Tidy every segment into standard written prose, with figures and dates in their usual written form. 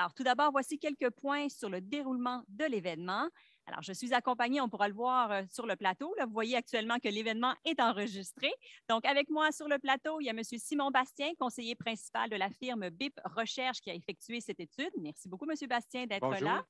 Alors, tout d'abord, voici quelques points sur le déroulement de l'événement. Alors, je suis accompagnée, on pourra le voir sur le plateau. Là, vous voyez actuellement que l'événement est enregistré. Donc, avec moi sur le plateau, il y a M. Simon Bastien, conseiller principal de la firme BIP Recherche qui a effectué cette étude. Merci beaucoup, M. Bastien, d'être là.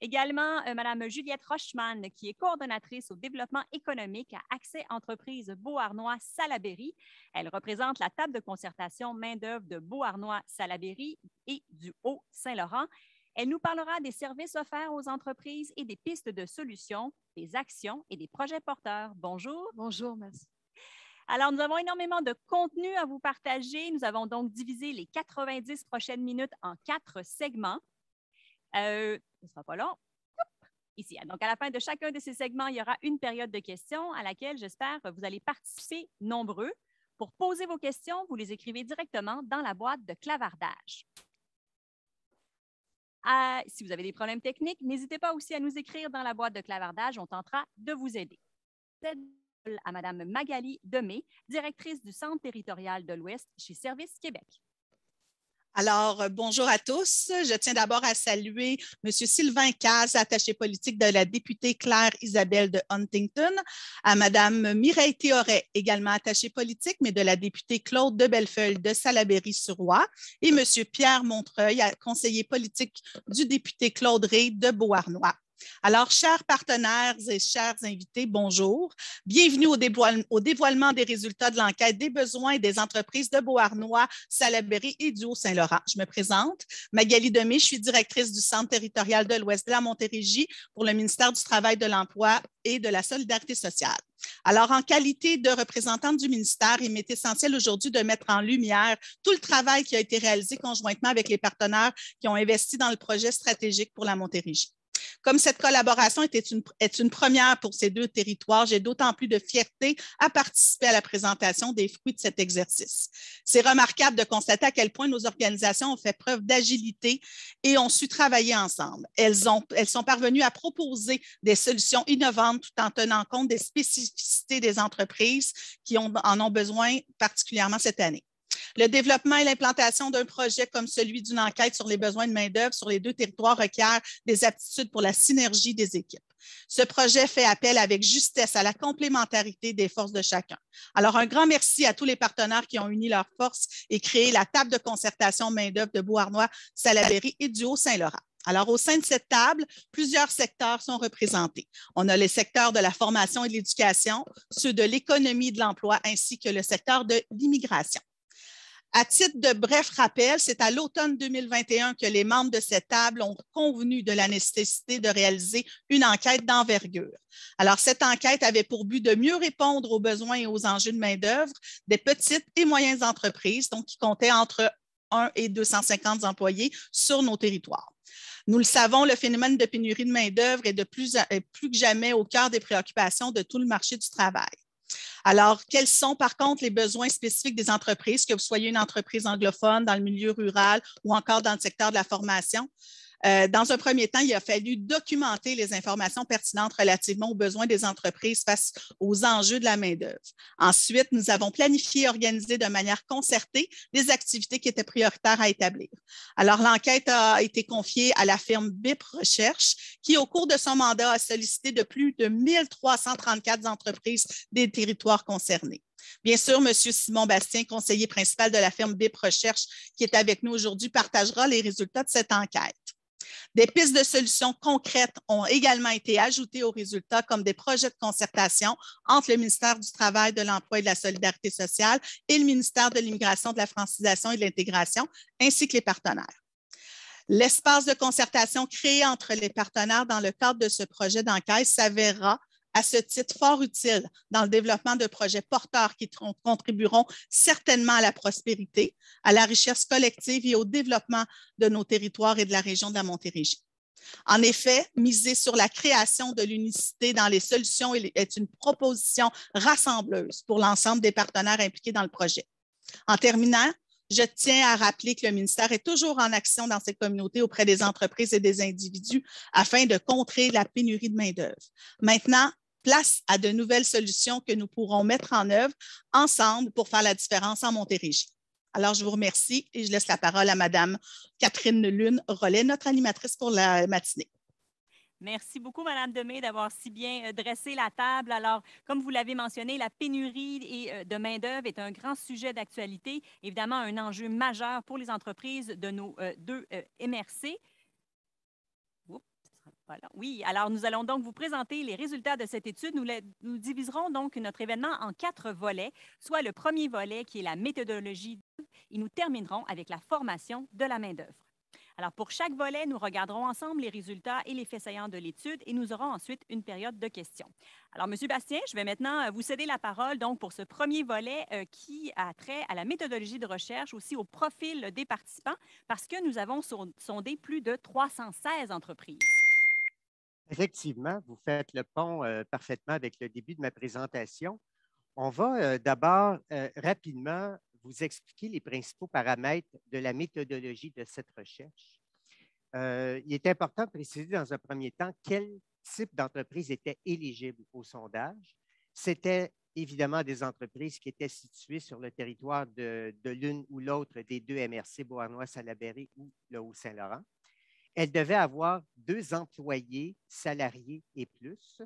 Également, Mme Juliette Rochman, qui est coordonnatrice au développement économique à Accès Entreprises Beauharnois-Salaberry. Elle représente la table de concertation main-d'œuvre de Beauharnois-Salaberry et du Haut-Saint-Laurent. Elle nous parlera des services offerts aux entreprises et des pistes de solutions, des actions et des projets porteurs. Bonjour. Bonjour, merci. Alors, nous avons énormément de contenu à vous partager. Nous avons donc divisé les 90 prochaines minutes en 4 segments. Ce ne sera pas long. Ici. Donc, à la fin de chacun de ces segments, il y aura une période de questions à laquelle, j'espère, vous allez participer nombreux. Pour poser vos questions, vous les écrivez directement dans la boîte de clavardage. Si vous avez des problèmes techniques, n'hésitez pas aussi à nous écrire dans la boîte de clavardage. On tentera de vous aider. À Mme Magali Demé, directrice du Centre territorial de l'Ouest chez Service Québec. Alors, bonjour à tous. Je tiens d'abord à saluer M. Sylvain Cazes, attaché politique de la députée Claire Isabelle de Huntington, à Mme Mireille Théoret, également attachée politique, mais de la députée Claude de Bellefeuille de Salaberry-sur-Roi, et M. Pierre Montreuil, conseiller politique du député Claude Rey de Beauharnois. Alors, chers partenaires et chers invités, bonjour. Bienvenue au dévoilement des résultats de l'enquête des besoins des entreprises de Beauharnois, Salaberry et du Haut-Saint-Laurent. Je me présente, Magali Demé, je suis directrice du Centre territorial de l'Ouest de la Montérégie pour le ministère du Travail, de l'Emploi et de la Solidarité sociale. Alors, en qualité de représentante du ministère, il m'est essentiel aujourd'hui de mettre en lumière tout le travail qui a été réalisé conjointement avec les partenaires qui ont investi dans le projet stratégique pour la Montérégie. Comme cette collaboration est une première pour ces deux territoires, j'ai d'autant plus de fierté à participer à la présentation des fruits de cet exercice. C'est remarquable de constater à quel point nos organisations ont fait preuve d'agilité et ont su travailler ensemble. Elles sont parvenues à proposer des solutions innovantes tout en tenant compte des spécificités des entreprises qui en ont besoin particulièrement cette année. Le développement et l'implantation d'un projet comme celui d'une enquête sur les besoins de main-d'œuvre sur les deux territoires requiert des aptitudes pour la synergie des équipes. Ce projet fait appel avec justesse à la complémentarité des forces de chacun. Alors, un grand merci à tous les partenaires qui ont uni leurs forces et créé la table de concertation main-d'œuvre de Beauharnois, Salaberry et du Haut-Saint-Laurent. Alors, au sein de cette table, plusieurs secteurs sont représentés. On a les secteurs de la formation et de l'éducation, ceux de l'économie et de l'emploi, ainsi que le secteur de l'immigration. À titre de bref rappel, c'est à l'automne 2021 que les membres de cette table ont convenu de la nécessité de réaliser une enquête d'envergure. Alors, cette enquête avait pour but de mieux répondre aux besoins et aux enjeux de main-d'œuvre des petites et moyennes entreprises, donc qui comptaient entre 1 et 250 employés sur nos territoires. Nous le savons, le phénomène de pénurie de main-d'œuvre est plus que jamais au cœur des préoccupations de tout le marché du travail. Alors, quels sont par contre les besoins spécifiques des entreprises, que vous soyez une entreprise anglophone dans le milieu rural ou encore dans le secteur de la formation? Dans un premier temps, il a fallu documenter les informations pertinentes relativement aux besoins des entreprises face aux enjeux de la main-d'œuvre. Ensuite, nous avons planifié et organisé de manière concertée les activités qui étaient prioritaires à établir. Alors, l'enquête a été confiée à la firme BIP Recherche, qui, au cours de son mandat, a sollicité de plus de 1334 entreprises des territoires concernés. Bien sûr, M. Simon Bastien, conseiller principal de la firme BIP Recherche, qui est avec nous aujourd'hui, partagera les résultats de cette enquête. Des pistes de solutions concrètes ont également été ajoutées aux résultats, comme des projets de concertation entre le ministère du Travail, de l'Emploi et de la Solidarité sociale et le ministère de l'Immigration, de la Francisation et de l'Intégration, ainsi que les partenaires. L'espace de concertation créé entre les partenaires dans le cadre de ce projet d'enquête s'avérera à ce titre fort utile dans le développement de projets porteurs qui contribueront certainement à la prospérité, à la richesse collective et au développement de nos territoires et de la région de la Montérégie. En effet, miser sur la création de l'unicité dans les solutions est une proposition rassembleuse pour l'ensemble des partenaires impliqués dans le projet. En terminant, je tiens à rappeler que le ministère est toujours en action dans ces communautés auprès des entreprises et des individus afin de contrer la pénurie de main-d'œuvre. Maintenant, place à de nouvelles solutions que nous pourrons mettre en œuvre ensemble pour faire la différence en Montérégie. Alors, je vous remercie et je laisse la parole à Mme Catherine Lune-Rollet, notre animatrice pour la matinée. Merci beaucoup, Madame Demey, d'avoir si bien dressé la table. Alors, comme vous l'avez mentionné, la pénurie de main-d'œuvre est un grand sujet d'actualité, évidemment un enjeu majeur pour les entreprises de nos deux MRC. Oups, voilà. Oui, alors nous allons donc vous présenter les résultats de cette étude. Nous diviserons donc notre événement en 4 volets, soit le premier volet qui est la méthodologie et nous terminerons avec la formation de la main-d'œuvre. Alors, pour chaque volet, nous regarderons ensemble les résultats et les faits saillants de l'étude et nous aurons ensuite une période de questions. Alors, M. Bastien, je vais maintenant vous céder la parole donc pour ce premier volet qui a trait à la méthodologie de recherche, aussi au profil des participants, parce que nous avons sondé plus de 316 entreprises. Effectivement, vous faites le pont parfaitement avec le début de ma présentation. On va d'abord rapidement vous expliquer les principaux paramètres de la méthodologie de cette recherche. Il est important de préciser dans un premier temps quel type d'entreprise était éligible au sondage. C'était évidemment des entreprises qui étaient situées sur le territoire de l'une ou l'autre des deux MRC, Beauharnois-Salaberry ou le Haut-Saint-Laurent. Elle devait avoir 2 employés salariés et plus,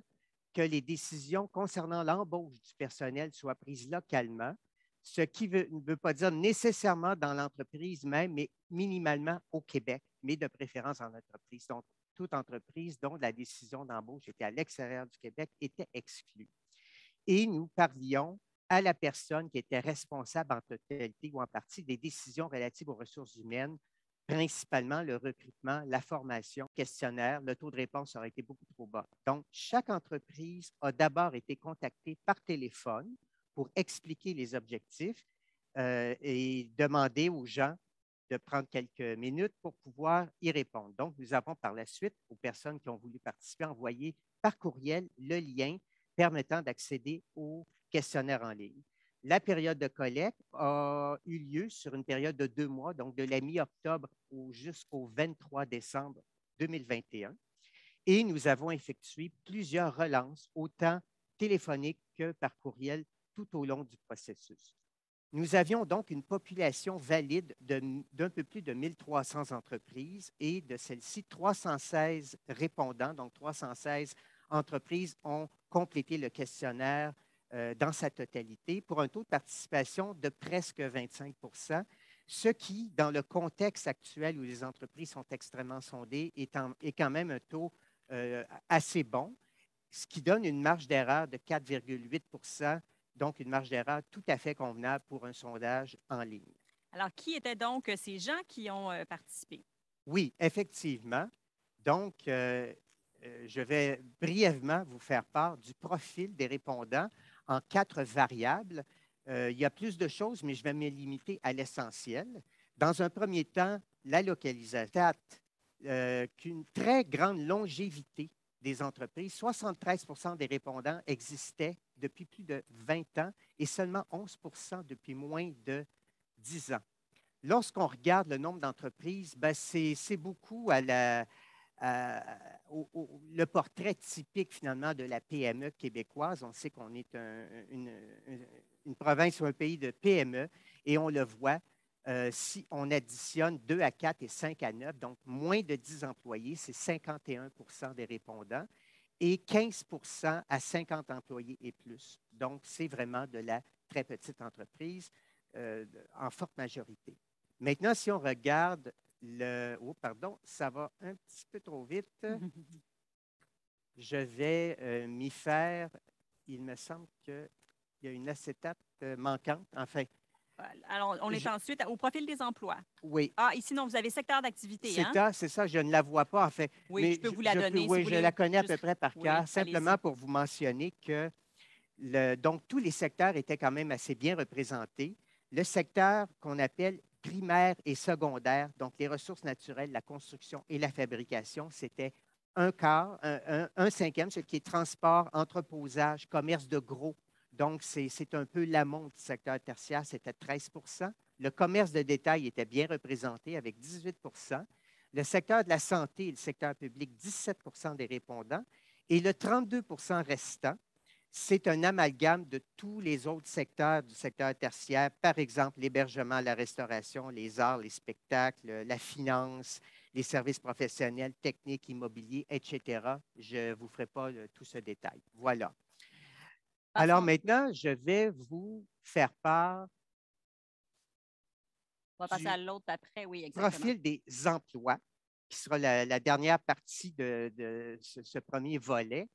que les décisions concernant l'embauche du personnel soient prises localement, ce qui ne veut pas dire nécessairement dans l'entreprise même, mais minimalement au Québec, mais de préférence en entreprise. Donc, toute entreprise dont la décision d'embauche était à l'extérieur du Québec était exclue. Et nous parlions à la personne qui était responsable en totalité ou en partie des décisions relatives aux ressources humaines, principalement le recrutement, la formation, le questionnaire. Le taux de réponse aurait été beaucoup trop bas. Donc, chaque entreprise a d'abord été contactée par téléphone pour expliquer les objectifs et demander aux gens de prendre quelques minutes pour pouvoir y répondre. Donc, nous avons par la suite, aux personnes qui ont voulu participer, envoyé par courriel le lien permettant d'accéder au questionnaire en ligne. La période de collecte a eu lieu sur une période de 2 mois, donc de la mi-octobre jusqu'au 23 décembre 2021. Et nous avons effectué plusieurs relances, autant téléphoniques que par courriel, tout au long du processus. Nous avions donc une population valide d'un peu plus de 1300 entreprises et de celles-ci, 316 répondants, donc 316 entreprises ont complété le questionnaire dans sa totalité pour un taux de participation de presque 25 ce qui, dans le contexte actuel où les entreprises sont extrêmement sondées, est quand même un taux assez bon, ce qui donne une marge d'erreur de 4,8 donc une marge d'erreur tout à fait convenable pour un sondage en ligne. Alors, qui étaient donc ces gens qui ont participé? Oui, effectivement. Donc, je vais brièvement vous faire part du profil des répondants en 4 variables. Il y a plus de choses, mais je vais me limiter à l'essentiel. Dans un premier temps, la localisation, qu'une très grande longévité des entreprises. 73 des répondants existaient depuis plus de 20 ans et seulement 11 depuis moins de 10 ans. Lorsqu'on regarde le nombre d'entreprises, ben c'est beaucoup le portrait typique finalement de la PME québécoise. On sait qu'on est une province ou un pays de PME et on le voit si on additionne 2 à 4 et 5 à 9, donc moins de 10 employés, c'est 51 des répondants et 15 à 50 employés et plus. Donc, c'est vraiment de la très petite entreprise en forte majorité. Maintenant, si on regarde oh, pardon, ça va un petit peu trop vite. Je vais m'y faire. Il me semble qu'il y a une acétate manquante. Enfin. Alors, on est ensuite au profil des emplois. Oui. Ah, ici, non, vous avez secteur d'activité. C'est ça, je ne la vois pas, en fait. Oui, mais je peux vous la donner. Oui, si je la connais à peu près par cœur, oui, simplement pour vous mentionner que donc, tous les secteurs étaient quand même assez bien représentés. Le secteur qu'on appelle primaire et secondaire, donc les ressources naturelles, la construction et la fabrication, c'était un quart, un cinquième, ce qui est transport, entreposage, commerce de gros. Donc, c'est un peu l'amont du secteur tertiaire, c'était 13 Le commerce de détail était bien représenté avec 18 Le secteur de la santé et le secteur public, 17 des répondants. Et le 32 restant, C'est un amalgame de tous les autres secteurs du secteur tertiaire, par exemple l'hébergement, la restauration, les arts, les spectacles, la finance, les services professionnels, techniques, immobiliers, etc. Je ne vous ferai pas tout ce détail. Voilà. Alors maintenant, je vais vous faire part On va passer à l'autre après, oui, du exactement. profil des emplois, qui sera la dernière partie de ce premier volet.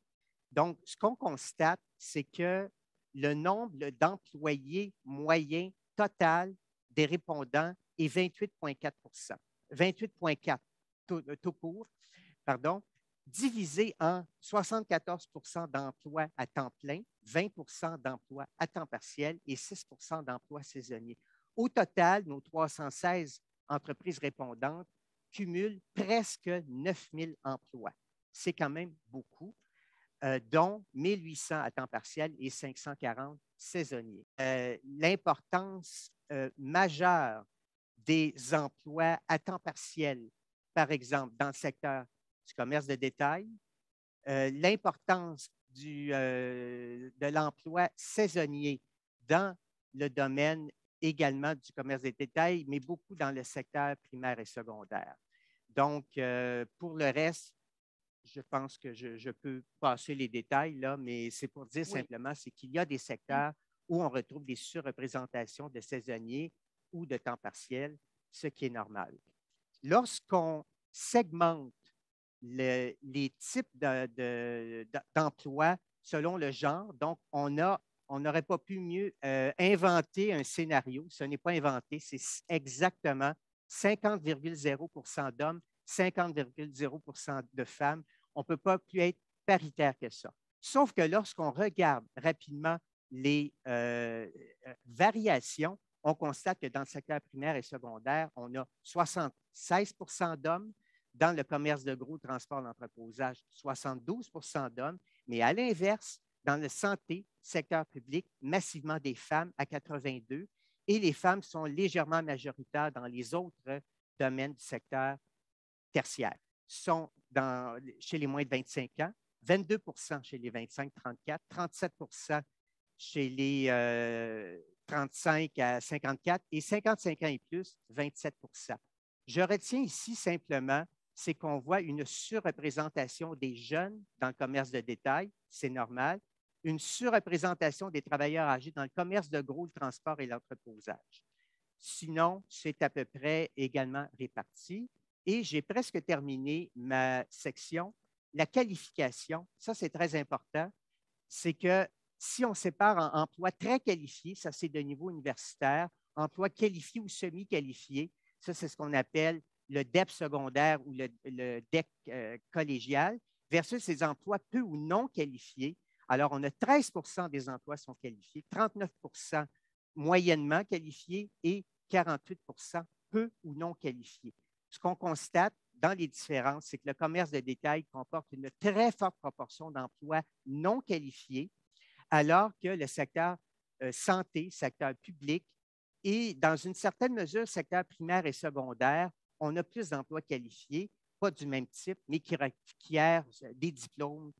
Donc, ce qu'on constate, c'est que le nombre d'employés moyens total des répondants est 28,4 28,4 tout court, pardon, divisé en 74 d'emplois à temps plein, 20 d'emplois à temps partiel et 6 d'emplois saisonniers. Au total, nos 316 entreprises répondantes cumulent presque 9 000 emplois. C'est quand même beaucoup. Dont 1 800 à temps partiel et 540 saisonniers. L'importance majeure des emplois à temps partiel, par exemple, dans le secteur du commerce de détail, l'importance de l'emploi saisonnier dans le domaine également du commerce de détail, mais beaucoup dans le secteur primaire et secondaire. Donc, pour le reste, je pense que je peux passer les détails, là, mais c'est pour dire simplement, c'est qu'il y a des secteurs où on retrouve des surreprésentations de saisonniers ou de temps partiel, ce qui est normal. Lorsqu'on segmente les types d'emplois selon le genre, donc on n'aurait pas pu mieux inventer un scénario. Ce n'est pas inventé, c'est exactement 50,0 % d'hommes, 50,0 % de femmes. On ne peut pas plus être paritaire que ça. Sauf que lorsqu'on regarde rapidement les variations, on constate que dans le secteur primaire et secondaire, on a 76 % d'hommes. Dans le commerce de gros, transport, l'entreposage, 72 % d'hommes. Mais à l'inverse, dans la santé, secteur public, massivement des femmes à 82 et les femmes sont légèrement majoritaires dans les autres domaines du secteur tertiaire. Sont chez les moins de 25 ans, 22 % chez les 25-34, 37 % chez les 35 à 54 et 55 ans et plus, 27 %. Je retiens ici simplement, c'est qu'on voit une surreprésentation des jeunes dans le commerce de détail, c'est normal, une surreprésentation des travailleurs âgés dans le commerce de gros, le transport et l'entreposage. Sinon, c'est à peu près également réparti. Et j'ai presque terminé ma section. La qualification, ça c'est très important, c'est que si on sépare en emplois très qualifiés, ça c'est de niveau universitaire, emplois qualifiés ou semi-qualifiés, ça c'est ce qu'on appelle le DEP secondaire ou le DEC collégial, versus les emplois peu ou non qualifiés. Alors, on a 13 % des emplois sont qualifiés, 39 % moyennement qualifiés et 48 % peu ou non qualifiés. Ce qu'on constate dans les différences, c'est que le commerce de détail comporte une très forte proportion d'emplois non qualifiés, alors que le secteur santé, secteur public et, dans une certaine mesure, secteur primaire et secondaire, on a plus d'emplois qualifiés, pas du même type, mais qui requièrent des diplômes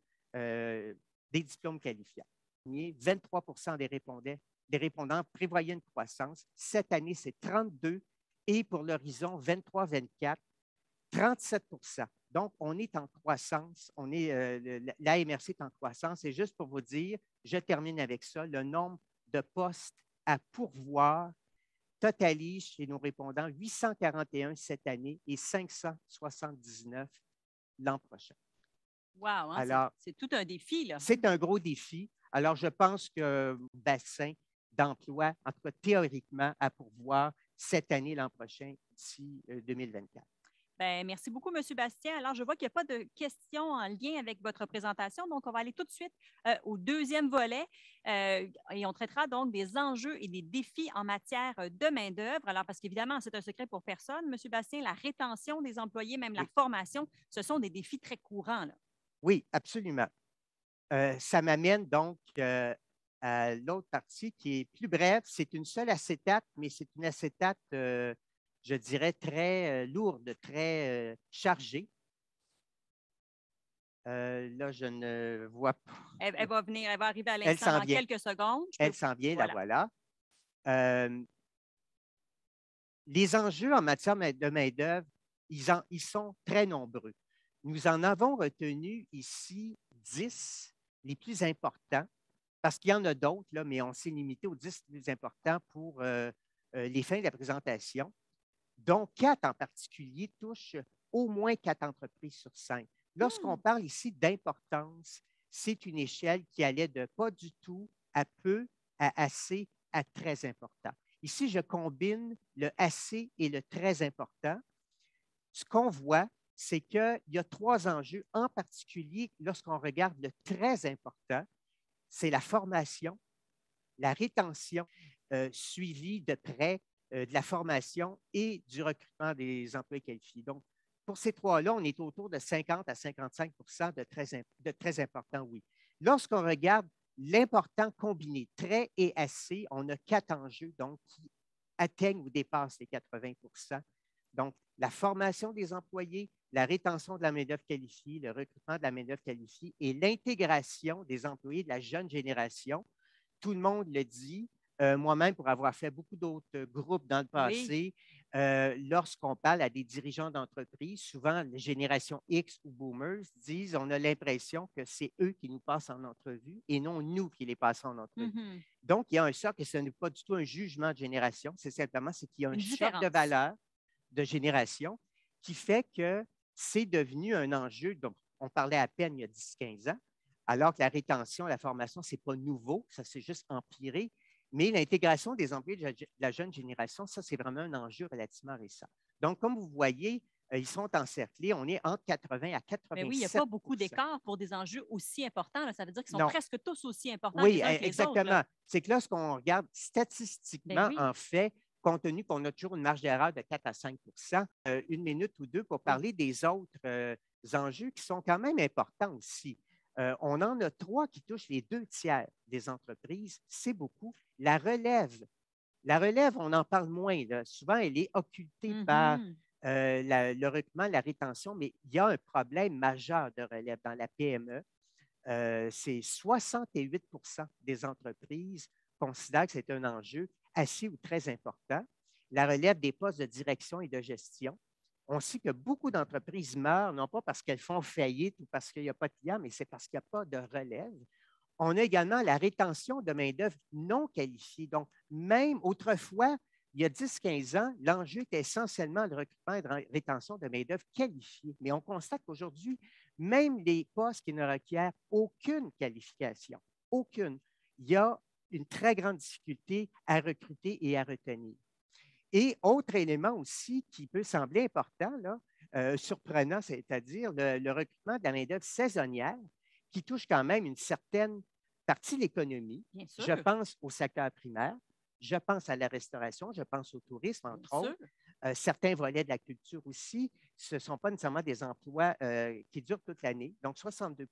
qualifiants. 23 % des répondants prévoyaient une croissance. Cette année, c'est 32 et pour l'horizon 23-24, 37 %. Donc, on est en croissance. L'AMRC est en croissance. Et juste pour vous dire, je termine avec ça, le nombre de postes à pourvoir totalise chez nos répondants 841 cette année et 579 l'an prochain. Wow, hein, alors, c'est tout un défi, là. C'est un gros défi. Alors, je pense que le bassin d'emploi, en tout cas théoriquement, à pourvoir cette année, l'an prochain, d'ici 2024. Bien, merci beaucoup, M. Bastien. Alors, je vois qu'il n'y a pas de questions en lien avec votre présentation, donc on va aller tout de suite au deuxième volet et on traitera donc des enjeux et des défis en matière de main-d'œuvre. Alors, parce qu'évidemment, c'est un secret pour personne, M. Bastien, la rétention des employés, même la formation, ce sont des défis très courants, là. Oui, absolument. Ça m'amène donc à l'autre partie qui est plus brève. C'est une seule acétate, mais c'est une acétate je dirais, très lourde, très chargée. Là, je ne vois pas. Elle va venir, elle va arriver à Elle l'instant s'en dans vient. quelques secondes. Elle s'en vient, la Voilà. voilà. Les enjeux en matière de main-d'œuvre, ils sont très nombreux. Nous en avons retenu ici 10, les plus importants, parce qu'il y en a d'autres, là, mais on s'est limité aux 10 plus importants pour les fins de la présentation, dont 4 en particulier touchent au moins 4 entreprises sur 5. Lorsqu'on parle ici d'importance, c'est une échelle qui allait de pas du tout à peu, à assez, à très important. Ici, je combine le assez et le très important. Ce qu'on voit, c'est qu'il y a 3 enjeux, en particulier lorsqu'on regarde le très important, c'est la formation, la rétention, suivie de près de la formation et du recrutement des employés qualifiés. Donc, pour ces 3-là, on est autour de 50 à 55 de très important, oui. Lorsqu'on regarde l'important combiné, très et assez, on a 4 enjeux donc, qui atteignent ou dépassent les 80. Donc, la formation des employés, la rétention de la main-d'œuvre qualifiée, le recrutement de la main-d'œuvre qualifiée et l'intégration des employés de la jeune génération. Tout le monde le dit. Moi-même, pour avoir fait beaucoup d'autres groupes dans le passé, lorsqu'on parle à des dirigeants d'entreprise, souvent les générations X ou boomers disent on a l'impression que c'est eux qui nous passent en entrevue et non nous qui les passons en entrevue. Donc, il y a un choc et ce n'est pas du tout un jugement de génération, c'est simplement qu'il y a un choc de valeur de génération qui fait que c'est devenu un enjeu dont on parlait à peine il y a 10-15 ans, alors que la rétention, la formation, ce n'est pas nouveau, ça s'est juste empiré. Mais l'intégration des employés de la jeune génération, ça, c'est vraiment un enjeu relativement récent. Donc, comme vous voyez, ils sont encerclés. On est entre 80 à 87 Mais oui, il n'y a pas beaucoup d'écart pour des enjeux aussi importants. Là. Ça veut dire qu'ils sont presque tous aussi importants les uns que les autres. Oui, exactement. C'est que lorsqu'on regarde statistiquement, en fait, compte tenu qu'on a toujours une marge d'erreur de 4 à 5 une minute ou deux pour parler des autres enjeux qui sont quand même importants aussi. On en a 3 qui touchent les 2/3 des entreprises. C'est beaucoup. La relève, on en parle moins. Là. Souvent, elle est occultée par le recrutement, la rétention, mais il y a un problème majeur de relève dans la PME. C'est 68 des entreprises considèrent que c'est un enjeu assez ou très important. La relève des postes de direction et de gestion. On sait que beaucoup d'entreprises meurent, non pas parce qu'elles font faillite ou parce qu'il n'y a pas de clients, mais c'est parce qu'il n'y a pas de relève. On a également la rétention de main-d'œuvre non qualifiée. Donc, même autrefois, il y a 10-15 ans, l'enjeu était essentiellement le recrutement et la rétention de main-d'œuvre qualifiée. Mais on constate qu'aujourd'hui, même les postes qui ne requièrent aucune qualification, aucune, il y a une très grande difficulté à recruter et à retenir. Et autre élément aussi qui peut sembler important, là, surprenant, c'est-à-dire le recrutement de la main-d'œuvre saisonnière qui touche quand même une certaine partie de l'économie. Je pense au secteur primaire, je pense à la restauration, je pense au tourisme, entre autres. Certains volets de la culture aussi, ce ne sont pas nécessairement des emplois qui durent toute l'année, donc 62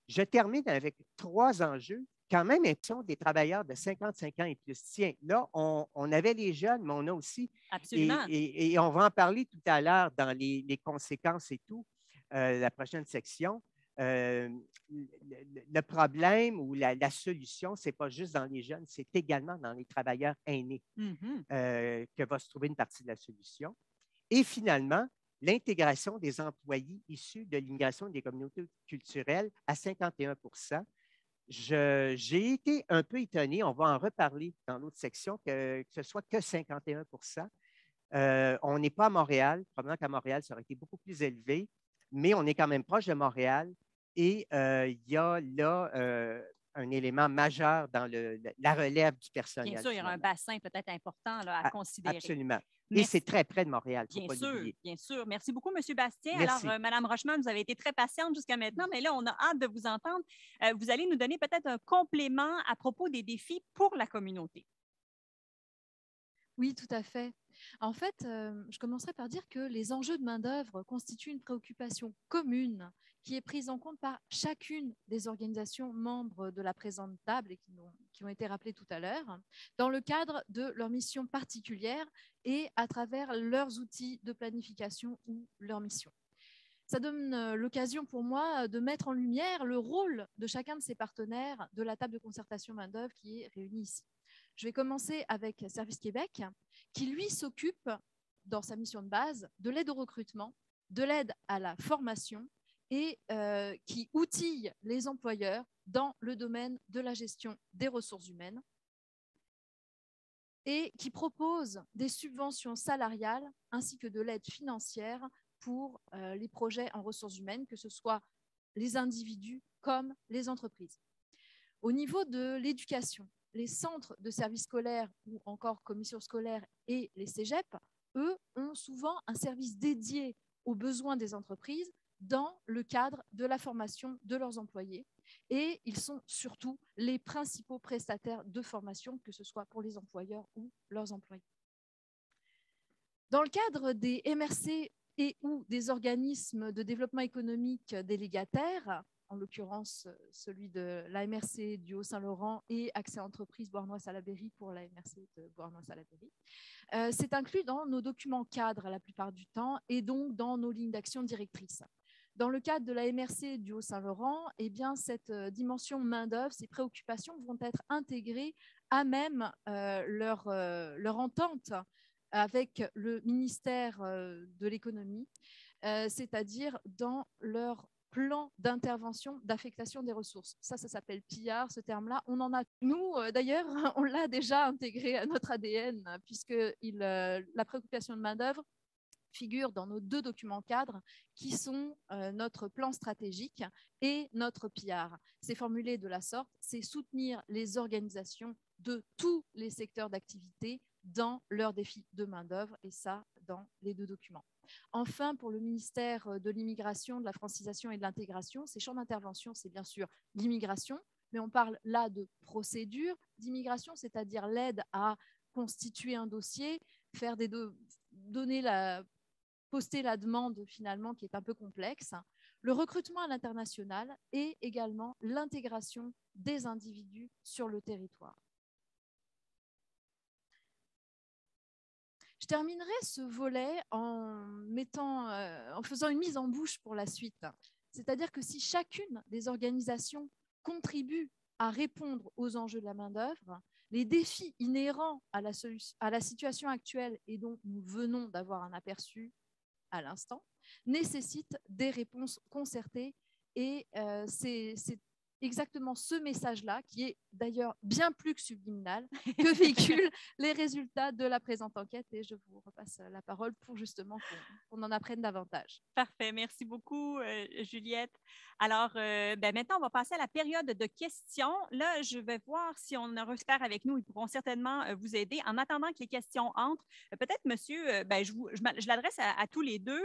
Je termine avec 3 enjeux quand même des travailleurs de 55 ans et plus. Tiens, là, on avait les jeunes, mais on a aussi… Absolument. Et on va en parler tout à l'heure dans les conséquences et tout, la prochaine section. Le problème ou la solution, ce n'est pas juste dans les jeunes, c'est également dans les travailleurs aînés que va se trouver une partie de la solution. Et finalement, l'intégration des employés issus de l'immigration des communautés culturelles à 51 J'ai été un peu étonné, on va en reparler dans l'autre section, que ce soit que 51 On n'est pas à Montréal, probablement qu'à Montréal, ça aurait été beaucoup plus élevé, mais on est quand même proche de Montréal et il y a là un élément majeur dans la relève du personnel. Bien sûr, il y aura un bassin peut-être important là, à considérer. Absolument. Et c'est très près de Montréal, il ne faut pas l'oublier. Bien sûr. Merci beaucoup, M. Bastien. Merci. Alors, Mme Rochman, vous avez été très patiente jusqu'à maintenant, mais là, on a hâte de vous entendre. Vous allez nous donner peut-être un complément à propos des défis pour la communauté. Oui, tout à fait. En fait, je commencerai par dire que les enjeux de main-d'œuvre constituent une préoccupation commune qui est prise en compte par chacune des organisations membres de la présente table et qui ont été rappelées tout à l'heure, dans le cadre de leur mission particulière et à travers leurs outils de planification ou leur mission. Ça donne l'occasion pour moi de mettre en lumière le rôle de chacun de ces partenaires de la table de concertation main-d'œuvre qui est réunie ici. Je vais commencer avec Service Québec, qui lui s'occupe, dans sa mission de base, de l'aide au recrutement, de l'aide à la formation et qui outille les employeurs dans le domaine de la gestion des ressources humaines et qui propose des subventions salariales ainsi que de l'aide financière pour les projets en ressources humaines, que ce soit les individus comme les entreprises. Au niveau de l'éducation, les centres de services scolaires ou encore commissions scolaires et les cégep, eux, ont souvent un service dédié aux besoins des entreprises dans le cadre de la formation de leurs employés. Et ils sont surtout les principaux prestataires de formation, que ce soit pour les employeurs ou leurs employés. Dans le cadre des MRC et ou des organismes de développement économique délégataires, en l'occurrence celui de la MRC du Haut-Saint-Laurent et Accès Entreprise Beauharnois-Salaberry pour la MRC de Beauharnois-Salaberry. C'est inclus dans nos documents cadres la plupart du temps et donc dans nos lignes d'action directrices. Dans le cadre de la MRC du Haut-Saint-Laurent, eh bien, cette dimension main-d'œuvre, ces préoccupations vont être intégrées à même leur entente avec le ministère de l'économie, c'est-à-dire dans leur plan d'intervention d'affectation des ressources. Ça s'appelle PIAR, ce terme-là. On en a, nous, d'ailleurs, on l'a déjà intégré à notre ADN, puisque la préoccupation de main-d'œuvre figure dans nos 2 documents cadres qui sont notre plan stratégique et notre PIAR. C'est formulé de la sorte, c'est soutenir les organisations de tous les secteurs d'activité dans leurs défis de main-d'œuvre, et ça dans les 2 documents. Enfin, pour le ministère de l'immigration, de la francisation et de l'intégration, ses champs d'intervention, c'est bien sûr l'immigration, mais on parle là de procédure d'immigration, c'est-à-dire l'aide à constituer un dossier, faire poster la demande finalement qui est un peu complexe, le recrutement à l'international et également l'intégration des individus sur le territoire. Je terminerai ce volet en faisant une mise en bouche pour la suite. C'est-à-dire que si chacune des organisations contribue à répondre aux enjeux de la main-d'œuvre, les défis inhérents à la situation actuelle et dont nous venons d'avoir un aperçu à l'instant, nécessitent des réponses concertées et c'est exactement ce message-là, qui est d'ailleurs bien plus que subliminal, que véhiculent les résultats de la présente enquête. Et je vous repasse la parole pour justement qu'on en apprenne davantage. Parfait. Merci beaucoup, Juliette. Alors, maintenant, on va passer à la période de questions. Là, je vais voir si on a un expert avec nous. Ils pourront certainement vous aider. En attendant que les questions entrent, peut-être, monsieur, je l'adresse à tous les deux.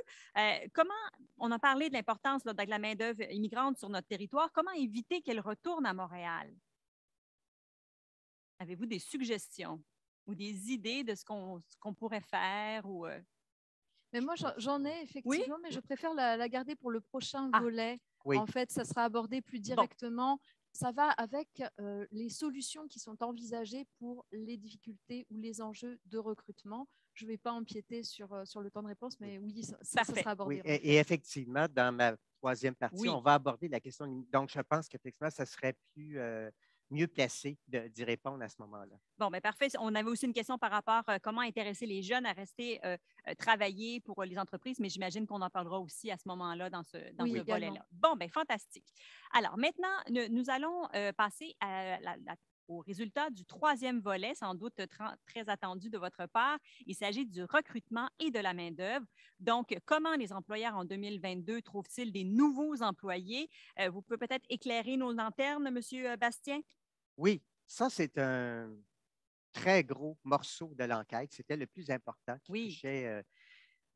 Comment, on a parlé de l'importance de la main-d'œuvre immigrante sur notre territoire. Comment éviter qu'elle retourne à Montréal? Avez-vous des suggestions ou des idées de ce qu'on pourrait faire ou Mais moi, j'en ai effectivement, mais je préfère la garder pour le prochain volet. Oui. En fait, ça sera abordé plus directement. Bon. Ça va avec les solutions qui sont envisagées pour les difficultés ou les enjeux de recrutement. Je ne vais pas empiéter sur le temps de réponse, mais oui, ça sera abordé. Oui, et effectivement, dans ma troisième partie, on va aborder la question. Donc, je pense qu'effectivement, ça serait mieux placé d'y répondre à ce moment-là. Bon, bien parfait. On avait aussi une question par rapport à comment intéresser les jeunes à rester travailler pour les entreprises, mais j'imagine qu'on en parlera aussi à ce moment-là dans ce volet-là. Bon, bien fantastique. Alors, maintenant, nous allons passer au résultat du troisième volet, sans doute très attendu de votre part. Il s'agit du recrutement et de la main-d'œuvre. Donc, comment les employeurs en 2022 trouvent-ils des nouveaux employés? Vous pouvez peut-être éclairer nos lanternes, M. Bastien? Oui, ça, c'est un très gros morceau de l'enquête. C'était le plus important qui touchait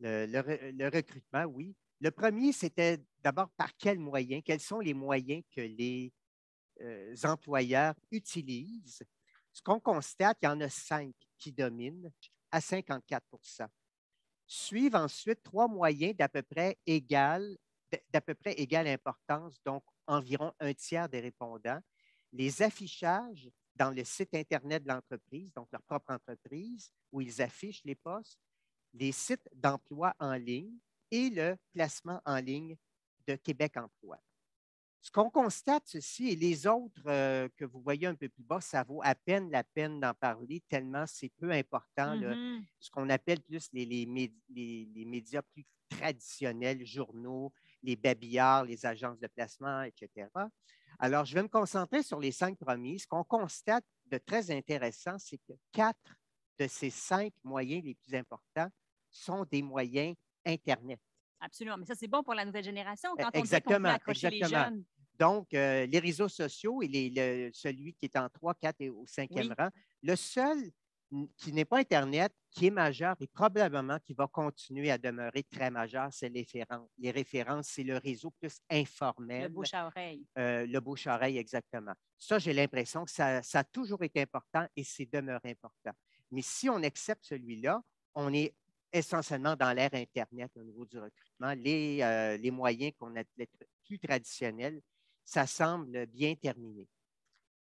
le recrutement, oui. Le premier, c'était d'abord par quels moyens? Quels sont les moyens que les employeurs utilisent? Ce qu'on constate, il y en a 5 qui dominent à 54 %. Suivent ensuite 3 moyens d'à peu près égale importance, donc environ un tiers des répondants. Les affichages dans le site Internet de l'entreprise, donc leur propre entreprise, où ils affichent les postes, les sites d'emploi en ligne et le placement en ligne de Québec Emploi. Ce qu'on constate, ceci, et les autres que vous voyez un peu plus bas, ça vaut à peine la peine d'en parler, tellement c'est peu important, là, ce qu'on appelle plus les médias plus traditionnels, journaux, les babillards, les agences de placement, etc. Alors, je vais me concentrer sur les 5 premiers. Ce qu'on constate de très intéressant, c'est que 4 de ces 5 moyens les plus importants sont des moyens Internet. Absolument. Mais ça, c'est bon pour la nouvelle génération quand on dit qu'on veut Exactement, accrocher les exactement. jeunes. Donc, les réseaux sociaux et celui qui est en 3, 4 et au 5e rang, le seul qui n'est pas Internet, qui est majeur et probablement qui va continuer à demeurer très majeur, c'est les références. Les références, c'est le réseau plus informel. Le bouche à oreille. Le bouche à oreille, exactement. Ça, j'ai l'impression que ça a toujours été important et c'est demeuré important. Mais si on accepte celui-là, on est essentiellement dans l'ère Internet au niveau du recrutement. Les moyens qu'on appelait plus traditionnels, ça semble bien terminé.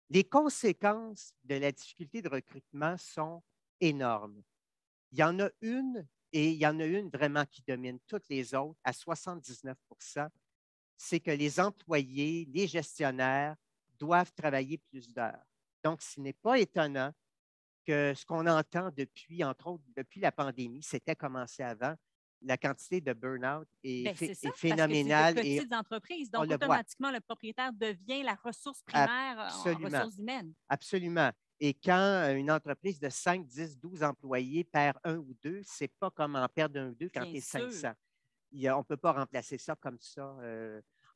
Les conséquences de la difficulté de recrutement sont énormes. Il y en a une, et il y en a une vraiment qui domine toutes les autres à 79 %, c'est que les employés, les gestionnaires doivent travailler plus d'heures. Donc, ce n'est pas étonnant que ce qu'on entend depuis, entre autres, depuis la pandémie, c'était commencé avant, la quantité de burn-out est phénoménale. Parce que c'est de petites entreprises, donc automatiquement, le propriétaire devient la ressource primaire en ressources humaines. Absolument. Et quand une entreprise de 5, 10, 12 employés perd 1 ou 2, ce n'est pas comme en perdre 1 ou 2 quand tu es 500. On ne peut pas remplacer ça comme ça.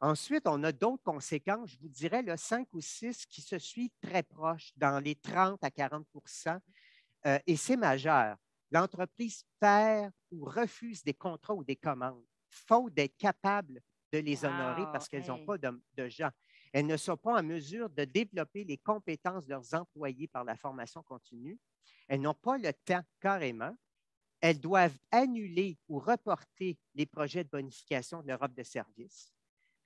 Ensuite, on a d'autres conséquences, je vous dirais, là, 5 ou 6 qui se suivent très proches, dans les 30 à 40 et c'est majeur. L'entreprise perd ou refuse des contrats ou des commandes, faute d'être capable de les honorer parce qu'elles n'ont pas de gens. Elles ne sont pas en mesure de développer les compétences de leurs employés par la formation continue. Elles n'ont pas le temps carrément. Elles doivent annuler ou reporter les projets de bonification de leur offre de services.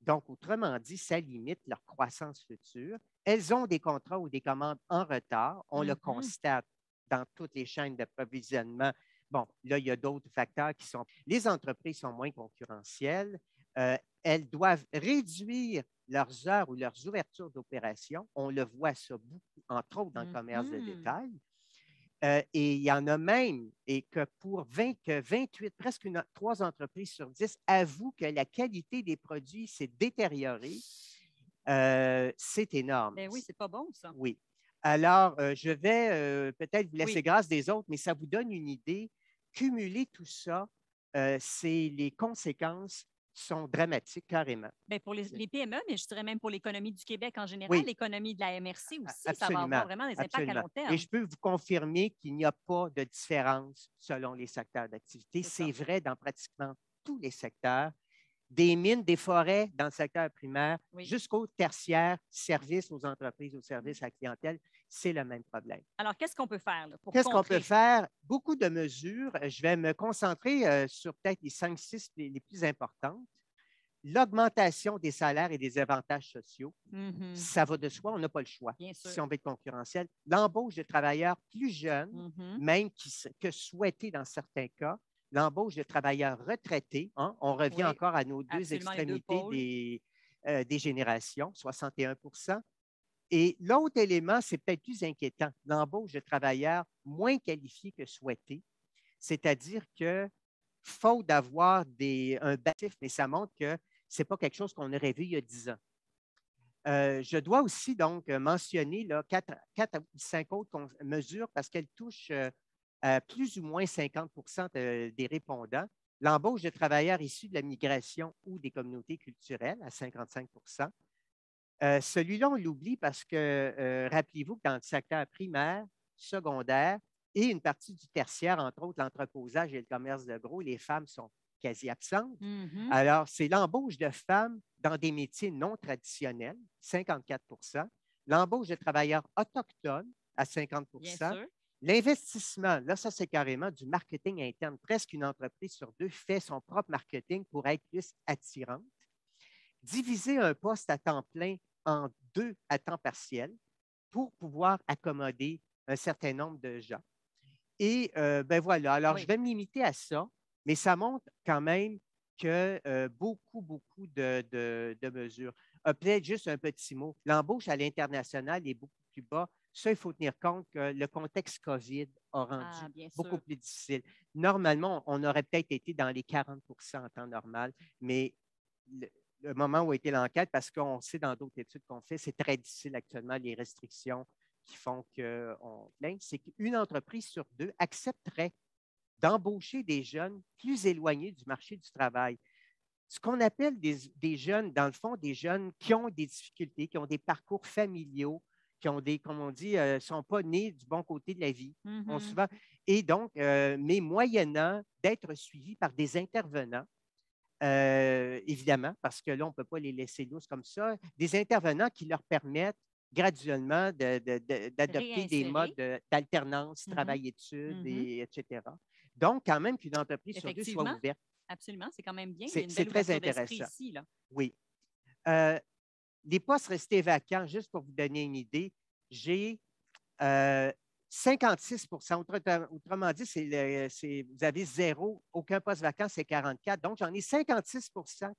Donc, autrement dit, ça limite leur croissance future. Elles ont des contrats ou des commandes en retard. On le constate dans toutes les chaînes d'approvisionnement. Bon, là, il y a d'autres facteurs qui sont... Les entreprises sont moins concurrentielles. Elles doivent réduire leurs heures ou leurs ouvertures d'opération. On le voit ça beaucoup, entre autres dans le commerce de détail. Et il y en a même, et que pour 28, presque 3 entreprises sur 10 avouent que la qualité des produits s'est détériorée. C'est énorme. Ben oui, c'est pas bon, ça. Oui. Alors, je vais peut-être vous laisser grâce des autres, mais ça vous donne une idée. Cumuler tout ça, les conséquences sont dramatiques carrément. Bien, pour les PME, mais je dirais même pour l'économie du Québec en général, l'économie de la MRC aussi, ça va avoir vraiment des impacts à long terme. Et je peux vous confirmer qu'il n'y a pas de différence selon les secteurs d'activité. C'est vrai dans pratiquement tous les secteurs. Des mines, des forêts dans le secteur primaire, jusqu'au tertiaire, services aux entreprises, aux services à la clientèle, c'est le même problème. Alors, qu'est-ce qu'on peut faire pour Qu'est-ce qu'on peut faire? Beaucoup de mesures. Je vais me concentrer sur peut-être les 5-6 les plus importantes. L'augmentation des salaires et des avantages sociaux, ça va de soi, on n'a pas le choix si on veut être concurrentiel. L'embauche de travailleurs plus jeunes, même que souhaités dans certains cas. L'embauche de travailleurs retraités, hein, on revient encore à nos deux extrémités des générations, 61 %. Et l'autre élément, c'est peut-être plus inquiétant, l'embauche de travailleurs moins qualifiés que souhaités, c'est-à-dire que, faute d'avoir un bâtif, mais ça montre que ce n'est pas quelque chose qu'on aurait vu il y a 10 ans. Je dois aussi donc mentionner 4 ou 5 autres mesures parce qu'elles touchent plus ou moins 50 % des répondants. L'embauche de travailleurs issus de la migration ou des communautés culturelles à 55 %. Celui-là, on l'oublie parce que, rappelez-vous que dans le secteur primaire, secondaire et une partie du tertiaire, entre autres l'entreposage et le commerce de gros, les femmes sont quasi absentes. Alors, c'est l'embauche de femmes dans des métiers non traditionnels, 54 %. L'embauche de travailleurs autochtones à 50 %. L'investissement, là, ça, c'est carrément du marketing interne. Presque une entreprise sur 2 fait son propre marketing pour être plus attirante. Diviser un poste à temps plein en 2 à temps partiel pour pouvoir accommoder un certain nombre de gens. Et ben voilà, alors je vais me limiter à ça, mais ça montre quand même que beaucoup de mesures. Peut-être juste un petit mot. L'embauche à l'international est beaucoup plus bas. Ça, il faut tenir compte que le contexte COVID a rendu bien beaucoup sûr. plus difficile. Normalement, on aurait peut-être été dans les 40 en temps normal, mais le moment où a été l'enquête, parce qu'on sait dans d'autres études qu'on fait, c'est très difficile actuellement, les restrictions qui font qu'on plaint, c'est qu'une entreprise sur deux accepterait d'embaucher des jeunes plus éloignés du marché du travail. Ce qu'on appelle des jeunes, dans le fond, des jeunes qui ont des difficultés, qui ont des parcours familiaux, qui ont des, comme on dit, ne sont pas nés du bon côté de la vie. Mm-hmm. Et donc, mais moyennant d'être suivis par des intervenants, évidemment, parce que là, on ne peut pas les laisser lousses comme ça, des intervenants qui leur permettent graduellement d'adopter des modes d'alternance, travail-études, etc. Donc, quand même qu'une entreprise sur deux soit ouverte. Absolument, c'est quand même bien. Il y a une C'est belle très ouverture d'esprit intéressant. ici, là. Oui. Les postes restés vacants, juste pour vous donner une idée, j'ai 56 autrement dit, vous avez zéro, aucun poste vacant, c'est 44. Donc, j'en ai 56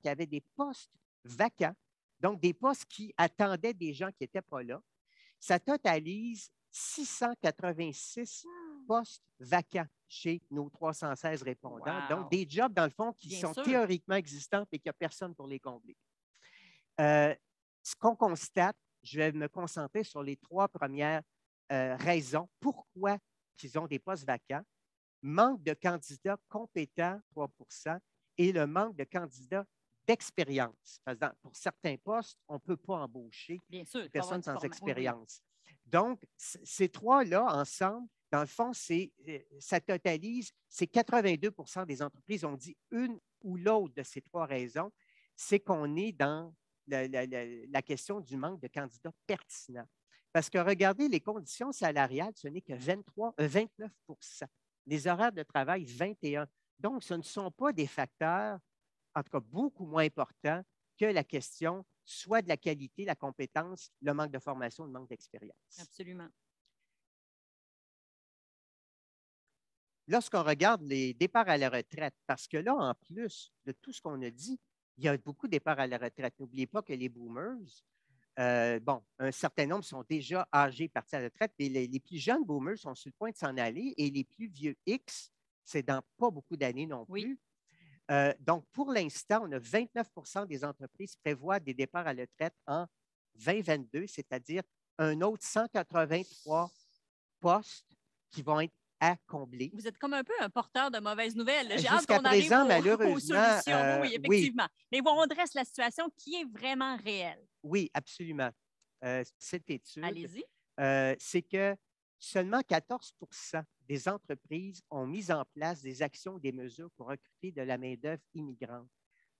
qui avaient des postes vacants, donc des postes qui attendaient des gens qui n'étaient pas là. Ça totalise 686 postes vacants chez nos 316 répondants. Wow. Donc, des jobs, dans le fond, qui Bien sont sûr. théoriquement existants et qu'il n'y a personne pour les combler. Ce qu'on constate, je vais me concentrer sur les trois premières raisons pourquoi ils ont des postes vacants. Manque de candidats compétents, 3 et le manque de candidats d'expérience. Parce que pour certains postes, on ne peut pas embaucher Bien sûr, des personnes sans expérience. Oui. Donc, ces trois-là, ensemble, dans le fond, ça totalise, c'est 82 des entreprises ont dit une ou l'autre de ces trois raisons, c'est qu'on est dans la question du manque de candidats pertinents. Parce que regardez, les conditions salariales, ce n'est que 29 les horaires de travail, 21. Donc, ce ne sont pas des facteurs, en tout cas beaucoup moins importants que la question soit de la qualité, la compétence, le manque de formation, le manque d'expérience. Absolument. Lorsqu'on regarde les départs à la retraite, parce que là, en plus de tout ce qu'on a dit, il y a beaucoup de départs à la retraite. N'oubliez pas que les boomers, un certain nombre sont déjà âgés, partis à la retraite, mais les plus jeunes boomers sont sur le point de s'en aller et les plus vieux X, c'est dans pas beaucoup d'années non plus. Donc, pour l'instant, on a 29 des entreprises prévoient des départs à la retraite en 2022, c'est-à-dire un autre 183 postes qui vont être à combler. Vous êtes comme un peu un porteur de mauvaises nouvelles. J'ai hâte qu'on arrive aux solutions. Oui, effectivement. Mais bon, on dresse la situation qui est vraiment réelle. Oui, absolument. Cette étude, allez-y, c'est que seulement 14 des entreprises ont mis en place des actions, des mesures pour recruter de la main-d'œuvre immigrante.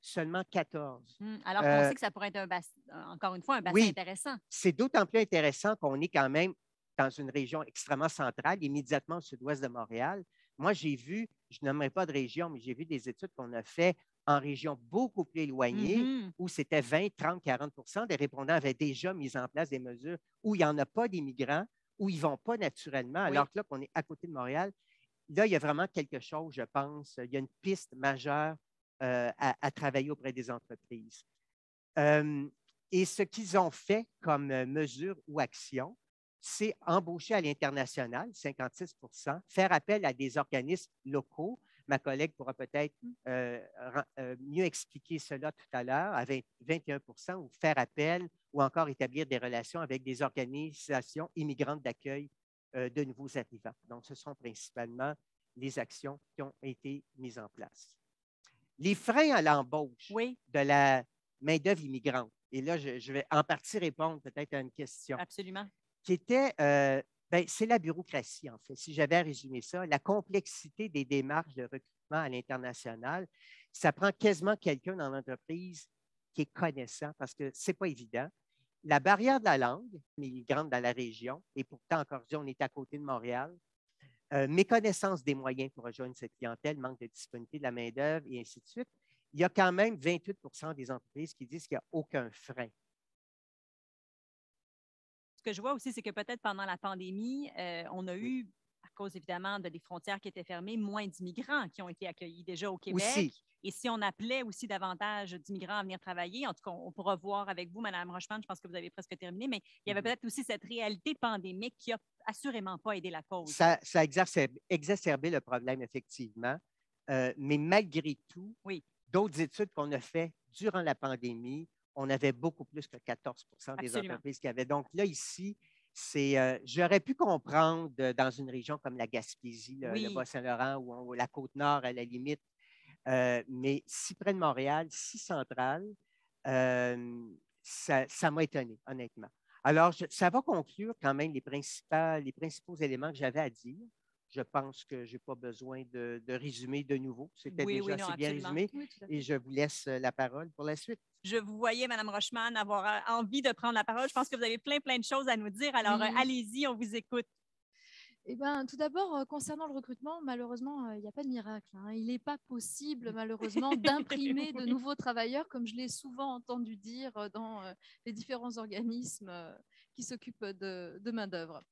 Seulement 14. Alors qu'on sait que ça pourrait être encore une fois un bassin intéressant. C'est d'autant plus intéressant qu'on est quand même dans une région extrêmement centrale, immédiatement au sud-ouest de Montréal. Moi, j'ai vu, je n'aimerais pas de région, mais j'ai vu des études qu'on a faites en région beaucoup plus éloignée, où c'était 20, 30, 40 des répondants avaient déjà mis en place des mesures où il n'y en a pas d'immigrants, où ils ne vont pas naturellement, alors que là, qu'on est à côté de Montréal, là, il y a vraiment quelque chose, je pense, il y a une piste majeure à travailler auprès des entreprises. Et ce qu'ils ont fait comme mesure ou action, c'est embaucher à l'international, 56 faire appel à des organismes locaux. Ma collègue pourra peut-être mieux expliquer cela tout à l'heure, à 21 ou faire appel ou encore établir des relations avec des organisations immigrantes d'accueil de nouveaux arrivants. Donc, ce sont principalement les actions qui ont été mises en place. Les freins à l'embauche de la main-d'œuvre immigrante. Et là, je vais en partie répondre peut-être à une question. Absolument. Qui était, c'est la bureaucratie, en fait. Si j'avais à résumer ça, la complexité des démarches de recrutement à l'international, ça prend quasiment quelqu'un dans l'entreprise qui est connaissant parce que ce n'est pas évident. La barrière de la langue, immigrante dans la région, et pourtant, encore dit, on est à côté de Montréal. Méconnaissance des moyens pour rejoindre cette clientèle, manque de disponibilité de la main-d'œuvre et ainsi de suite. Il y a quand même 28 des entreprises qui disent qu'il n'y a aucun frein. Ce que je vois aussi, c'est que peut-être pendant la pandémie, on a eu, à cause évidemment des frontières qui étaient fermées, moins d'immigrants qui ont été accueillis déjà au Québec. Aussi. Et si on appelait aussi davantage d'immigrants à venir travailler, en tout cas, on pourra voir avec vous, Mme Rochman, je pense que vous avez presque terminé, mais il y avait peut-être aussi cette réalité pandémique qui n'a assurément pas aidé la cause. Ça a exacerbé le problème, effectivement. Mais malgré tout, oui. D'autres études qu'on a faites durant la pandémie, on avait beaucoup plus que 14 des entreprises qui avaient. Donc là, ici, j'aurais pu comprendre dans une région comme la Gaspésie, le Bas-Saint-Laurent ou la Côte-Nord à la limite, mais si près de Montréal, si central, ça m'a étonné, honnêtement. Alors, ça va conclure quand même les principaux éléments que j'avais à dire. Je pense que je n'ai pas besoin de résumer de nouveau. C'était déjà assez bien résumé. Oui, et je vous laisse la parole pour la suite. Je vous voyais, Mme Rochman, avoir envie de prendre la parole. Je pense que vous avez plein de choses à nous dire. Alors, allez-y, on vous écoute. Eh bien, tout d'abord, concernant le recrutement, malheureusement, il n'y a pas de miracle. Hein. Il n'est pas possible, malheureusement, d'imprimer de nouveaux travailleurs, comme je l'ai souvent entendu dire dans les différents organismes qui s'occupent de main-d'œuvre.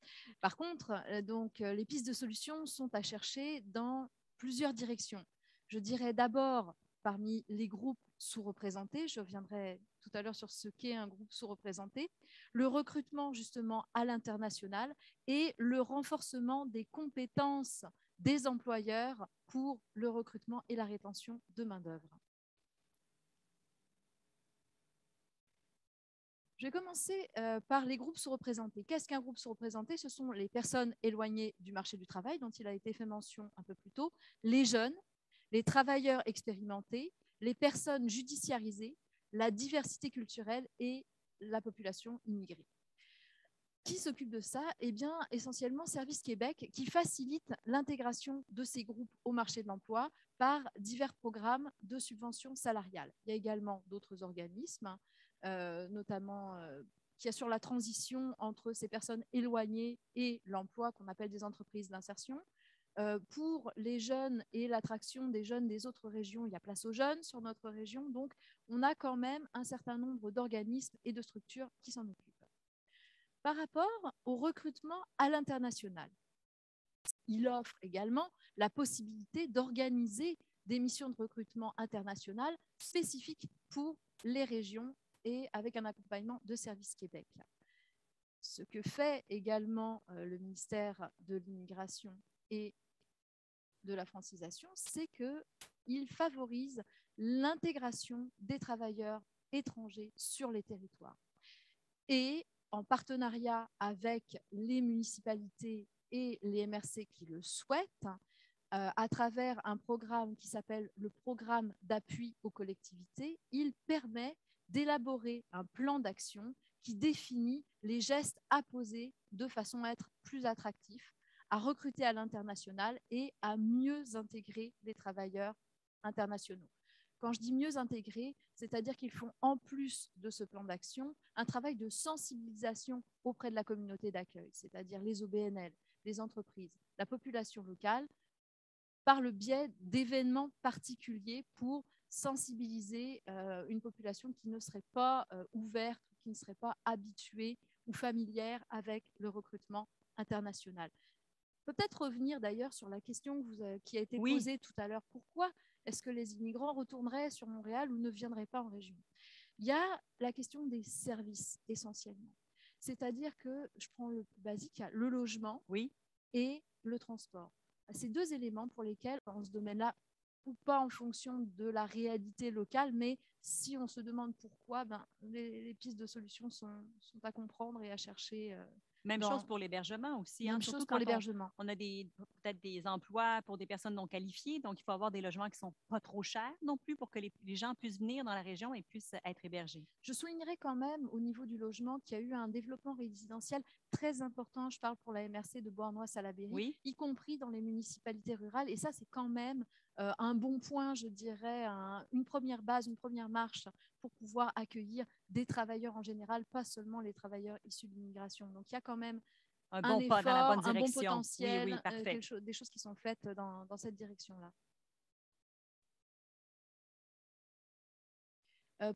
Par contre, les pistes de solutions sont à chercher dans plusieurs directions. Je dirais d'abord parmi les groupes sous-représentés, je reviendrai tout à l'heure sur ce qu'est un groupe sous-représenté, le recrutement justement à l'international et le renforcement des compétences des employeurs pour le recrutement et la rétention de main-d'œuvre. Je vais commencer par les groupes sous-représentés. Qu'est-ce qu'un groupe sous-représenté? Ce sont les personnes éloignées du marché du travail, dont il a été fait mention un peu plus tôt, les jeunes, les travailleurs expérimentés, les personnes judiciarisées, la diversité culturelle et la population immigrée. Qui s'occupe de ça? Eh bien, essentiellement Service Québec, qui facilite l'intégration de ces groupes au marché de l'emploi par divers programmes de subventions salariales. Il y a également d'autres organismes, notamment qui assurent la transition entre ces personnes éloignées et l'emploi, qu'on appelle des entreprises d'insertion. Pour les jeunes et l'attraction des jeunes des autres régions, il y a Place aux jeunes sur notre région. Donc, on a quand même un certain nombre d'organismes et de structures qui s'en occupent. Par rapport au recrutement à l'international, il offre également la possibilité d'organiser des missions de recrutement international spécifiques pour les régions et avec un accompagnement de Service Québec. Ce que fait également le ministère de l'Immigration et de la francisation, c'est qu'il favorise l'intégration des travailleurs étrangers sur les territoires. Et en partenariat avec les municipalités et les MRC qui le souhaitent, à travers un programme qui s'appelle le programme d'appui aux collectivités, il permet d'élaborer un plan d'action qui définit les gestes à poser de façon à être plus attractifs, à recruter à l'international et à mieux intégrer les travailleurs internationaux. Quand je dis mieux intégrer, c'est-à-dire qu'ils font en plus de ce plan d'action un travail de sensibilisation auprès de la communauté d'accueil, c'est-à-dire les OBNL, les entreprises, la population locale, par le biais d'événements particuliers pour sensibiliser une population qui ne serait pas ouverte, qui ne serait pas habituée ou familière avec le recrutement international. Peut-être revenir d'ailleurs sur la question qui a été posée tout à l'heure. Pourquoi est-ce que les immigrants retourneraient sur Montréal ou ne viendraient pas en région? Il y a la question des services essentiellement. C'est-à-dire que, je prends le plus basique, il y a le logement et le transport. Ces deux éléments pour lesquels, dans ce domaine-là, ou pas en fonction de la réalité locale, mais si on se demande pourquoi, les pistes de solutions sont à comprendre et à chercher. Même chose pour l'hébergement aussi. Même chose pour l'hébergement. On a peut-être des emplois pour des personnes non qualifiées, donc il faut avoir des logements qui ne sont pas trop chers non plus pour que les gens puissent venir dans la région et puissent être hébergés. Je soulignerai quand même au niveau du logement qu'il y a eu un développement résidentiel très important. Je parle pour la MRC de Beauharnois-Salaberry, y compris dans les municipalités rurales. Et ça, c'est quand même un bon point, je dirais, une première base, une première marche pour pouvoir accueillir des travailleurs en général, pas seulement les travailleurs issus de l'immigration. Donc, il y a quand même un bon effort, pas dans la bonne direction. Un bon potentiel, parfait. Des choses qui sont faites dans cette direction-là.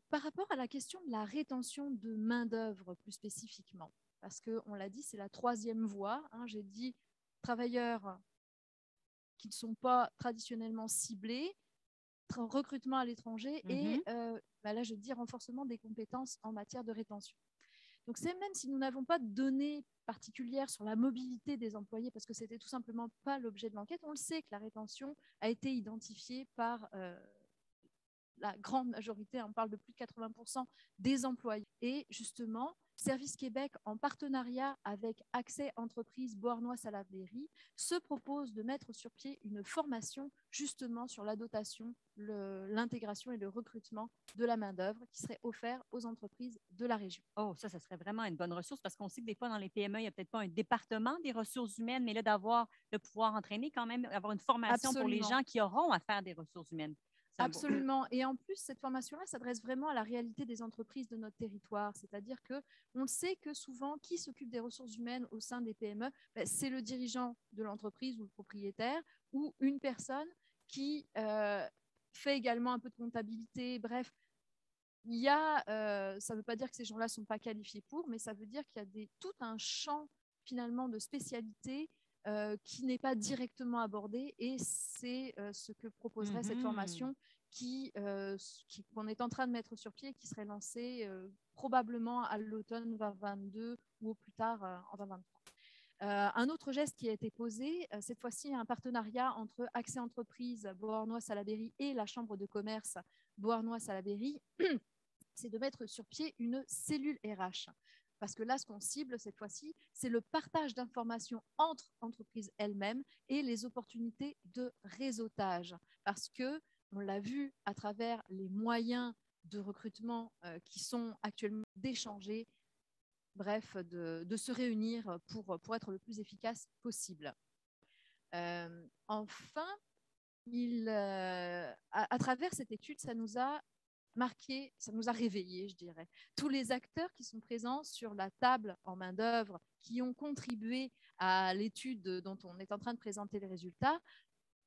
Par rapport à la question de la rétention de main-d'œuvre plus spécifiquement, parce qu'on l'a dit, c'est la troisième voie. J'ai dit travailleurs qui ne sont pas traditionnellement ciblés, recrutement à l'étranger et là, je dis renforcement des compétences en matière de rétention. Donc, c'est même si nous n'avons pas de données particulières sur la mobilité des employés, parce que ce n'était tout simplement pas l'objet de l'enquête, on le sait que la rétention a été identifiée par la grande majorité, on parle de plus de 80% des employés. Et justement, Service Québec, en partenariat avec Accès Entreprise Beauharnois-Salaberry, se propose de mettre sur pied une formation justement sur la dotation, l'intégration et le recrutement de la main-d'œuvre qui serait offert aux entreprises de la région. Oh, ça serait vraiment une bonne ressource parce qu'on sait que des fois, dans les PME, il n'y a peut-être pas un département des ressources humaines, mais là, de pouvoir entraîner quand même, avoir une formation pour les gens qui auront à faire des ressources humaines. Absolument. Et en plus, cette formation-là s'adresse vraiment à la réalité des entreprises de notre territoire. C'est-à-dire qu'on sait que souvent, qui s'occupe des ressources humaines au sein des PME, c'est le dirigeant de l'entreprise ou le propriétaire ou une personne qui fait également un peu de comptabilité. Bref, ça ne veut pas dire que ces gens-là ne sont pas qualifiés pour, mais ça veut dire qu'il y a tout un champ finalement de spécialités qui n'est pas directement abordé et c'est ce que proposerait cette formation qu'on est en train de mettre sur pied et qui serait lancée probablement à l'automne 2022 ou au plus tard en 2023. Un autre geste qui a été posé, cette fois-ci un partenariat entre Accès Entreprise Beauharnois-Salaberry et la Chambre de commerce Beauharnois-Salaberry, c'est de mettre sur pied une cellule RH. Parce que là, ce qu'on cible cette fois-ci, c'est le partage d'informations entre entreprises elles-mêmes et les opportunités de réseautage. Parce que, on l'a vu à travers les moyens de recrutement qui sont actuellement d'échanger, bref, de se réunir pour être le plus efficace possible. Enfin, à travers cette étude, ça nous a marqué, ça nous a réveillés, je dirais. Tous les acteurs qui sont présents sur la table en main-d'œuvre, qui ont contribué à l'étude dont on est en train de présenter les résultats,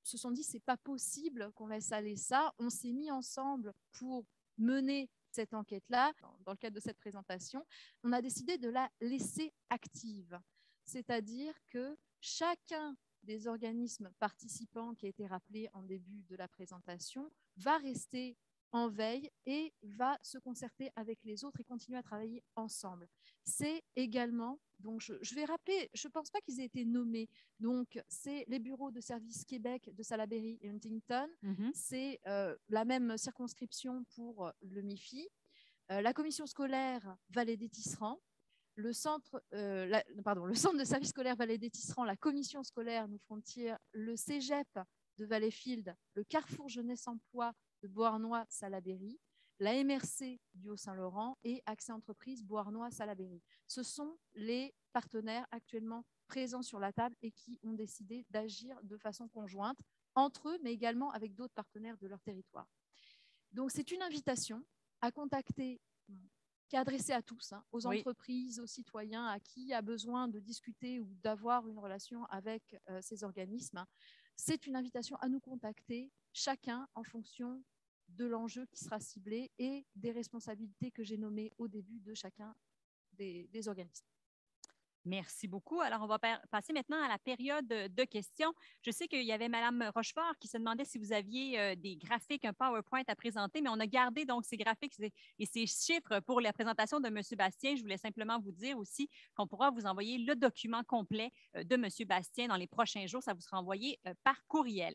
se sont dit c'est pas possible qu'on laisse aller ça. On s'est mis ensemble pour mener cette enquête-là. Dans le cadre de cette présentation, on a décidé de la laisser active, c'est-à-dire que chacun des organismes participants qui a été rappelé en début de la présentation va rester en veille et va se concerter avec les autres et continuer à travailler ensemble. C'est également, donc je vais rappeler, je ne pense pas qu'ils aient été nommés, donc c'est les bureaux de Service Québec de Salaberry et Huntington, c'est la même circonscription pour le MIFI, la commission scolaire Vallée des Tisserands, le centre de service scolaire Vallée des Tisserands, la commission scolaire Nos Frontières, le cégep de Valleyfield, le Carrefour Jeunesse Emploi de Beauharnois-Salaberry, la MRC du Haut-Saint-Laurent et Accès Entreprise Beauharnois-Salaberry. Ce sont les partenaires actuellement présents sur la table et qui ont décidé d'agir de façon conjointe entre eux, mais également avec d'autres partenaires de leur territoire. Donc, c'est une invitation à contacter, qui est adressée à tous, aux entreprises, aux citoyens, à qui a besoin de discuter ou d'avoir une relation avec ces organismes. C'est une invitation à nous contacter, chacun en fonction de l'enjeu qui sera ciblé et des responsabilités que j'ai nommées au début de chacun des organismes. Merci beaucoup. Alors, on va passer maintenant à la période de questions. Je sais qu'il y avait Mme Rochefort qui se demandait si vous aviez des graphiques, un PowerPoint à présenter, mais on a gardé donc ces graphiques et ces chiffres pour la présentation de M. Bastien. Je voulais simplement vous dire aussi qu'on pourra vous envoyer le document complet de M. Bastien dans les prochains jours. Ça vous sera envoyé par courriel.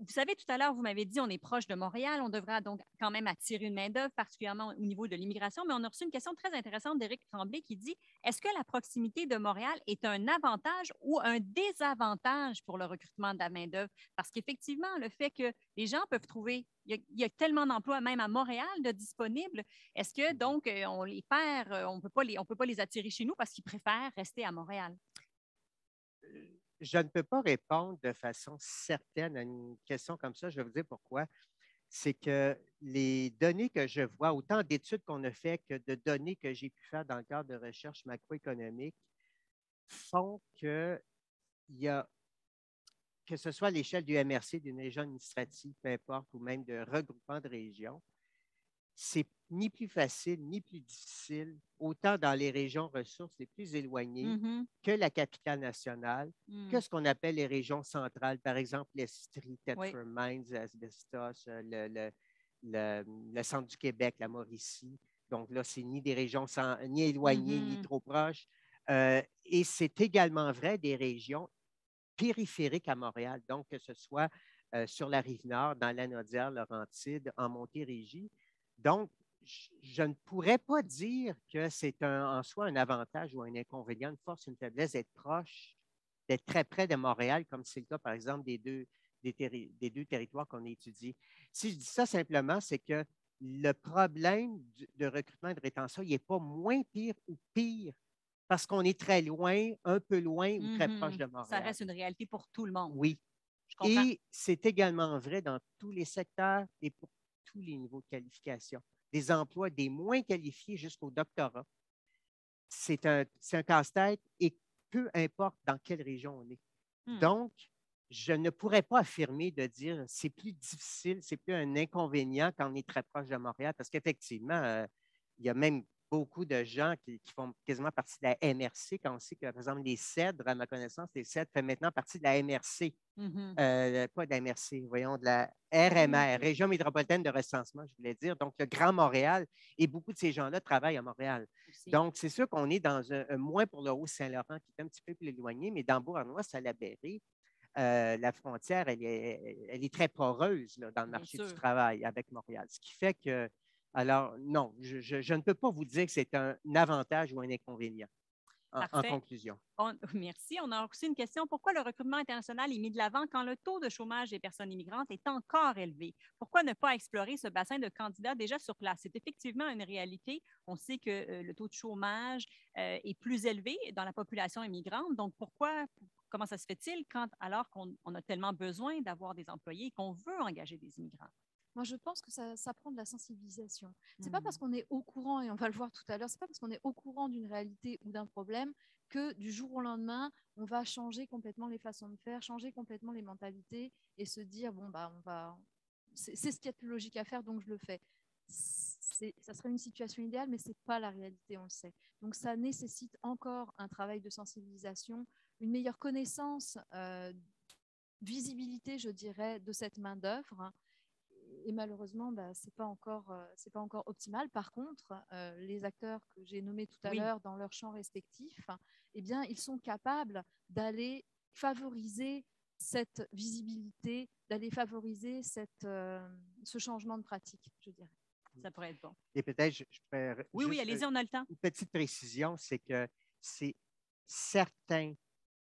Vous savez, tout à l'heure, vous m'avez dit on est proche de Montréal, on devra donc quand même attirer une main-d'œuvre, particulièrement au niveau de l'immigration, mais on a reçu une question très intéressante d'Éric Tremblay qui dit est-ce que la proximité de Montréal est un avantage ou un désavantage pour le recrutement de la main-d'œuvre? Parce qu'effectivement, le fait que les gens peuvent trouver, il y a tellement d'emplois même à Montréal de disponibles, est-ce que donc on les perd, on peut pas les attirer chez nous parce qu'ils préfèrent rester à Montréal? Je ne peux pas répondre de façon certaine à une question comme ça. Je vais vous dire pourquoi. C'est que les données que je vois, autant d'études qu'on a faites que de données que j'ai pu faire dans le cadre de recherche macroéconomique, font qu'il y a, que ce soit à l'échelle du MRC, d'une région administrative, peu importe, ou même de regroupement de régions, c'est ni plus facile ni plus difficile, autant dans les régions ressources les plus éloignées que la capitale nationale, que ce qu'on appelle les régions centrales, par exemple l'Estrie, Thetford Mines, Asbestos, le centre du Québec, la Mauricie. Donc là, c'est ni des régions ni éloignées, ni trop proches. Et c'est également vrai des régions périphériques à Montréal, donc que ce soit sur la Rive-Nord, dans la Naudière, Laurentide, en Montérégie. Donc, je ne pourrais pas dire que c'est en soi un avantage ou un inconvénient, une force, une faiblesse d'être proche, d'être très près de Montréal, comme c'est le cas, par exemple, des deux territoires qu'on a étudiés. Si je dis ça simplement, c'est que le problème de recrutement et de rétention, il n'est pas moins pire ou pire parce qu'on est très loin, un peu loin ou très proche de Montréal. Ça reste une réalité pour tout le monde. Oui. Je comprends. Et c'est également vrai dans tous les secteurs et pour tous les niveaux de qualification. Des emplois des moins qualifiés jusqu'au doctorat. C'est un casse-tête et peu importe dans quelle région on est. Donc, je ne pourrais pas affirmer de dire c'est plus difficile, c'est plus un inconvénient quand on est très proche de Montréal, parce qu'effectivement, il y a même beaucoup de gens qui font quasiment partie de la MRC, quand on sait que, par exemple, les CEDRE, à ma connaissance, les CEDRE font maintenant partie de la MRC, pas de la MRC, voyons, de la RMR, Région métropolitaine de recensement, je voulais dire, donc le Grand Montréal, et beaucoup de ces gens-là travaillent à Montréal. Aussi. Donc, c'est sûr qu'on est dans un moins pour le Haut-Saint-Laurent, qui est un petit peu plus éloigné, mais dans Beauharnois, à la Berry, la frontière, elle est très poreuse là, dans le marché du travail avec Montréal. Ce qui fait que, alors, non, je ne peux pas vous dire que c'est un avantage ou un inconvénient. En conclusion. Merci. On a aussi une question. Pourquoi le recrutement international est mis de l'avant quand le taux de chômage des personnes immigrantes est encore élevé? Pourquoi ne pas explorer ce bassin de candidats déjà sur place? C'est effectivement une réalité. On sait que le taux de chômage est plus élevé dans la population immigrante. Donc, comment ça se fait-il alors qu'on a tellement besoin d'avoir des employés et qu'on veut engager des immigrants? Moi, je pense que ça prend de la sensibilisation. C'est pas parce qu'on est au courant, et on va le voir tout à l'heure, c'est pas parce qu'on est au courant d'une réalité ou d'un problème que du jour au lendemain, on va changer complètement les façons de faire, changer complètement les mentalités et se dire, bon, bah, c'est ce qui est plus logique à faire, donc je le fais. Ça serait une situation idéale, mais c'est pas la réalité, on le sait. Donc, ça nécessite encore un travail de sensibilisation, une meilleure connaissance, visibilité, je dirais, de cette main-d'œuvre. Et malheureusement, ce n'est pas encore optimal. Par contre, les acteurs que j'ai nommés tout à l'heure dans leurs champs respectifs, eh bien, ils sont capables d'aller favoriser cette visibilité, d'aller favoriser ce changement de pratique, je dirais. Ça pourrait être bon. Et peut-être, je pourrais oui, allez-y, on a le temps. Une petite précision, c'est que c'est certaines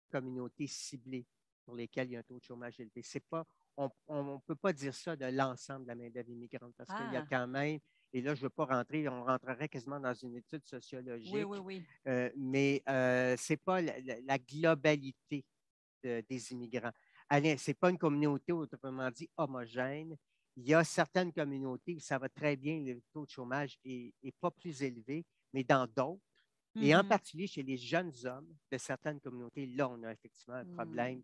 communautés ciblées pour lesquelles il y a un taux de chômage élevé. C'est pas on ne peut pas dire ça de l'ensemble de la main-d'œuvre immigrante parce qu'il y a quand même, et là, je ne veux pas rentrer, on rentrerait quasiment dans une étude sociologique, mais ce n'est pas la globalité des immigrants. Ce n'est pas une communauté, autrement dit, homogène. Il y a certaines communautés où ça va très bien, le taux de chômage n'est pas plus élevé, mais dans d'autres, et en particulier chez les jeunes hommes de certaines communautés, là, on a effectivement un problème.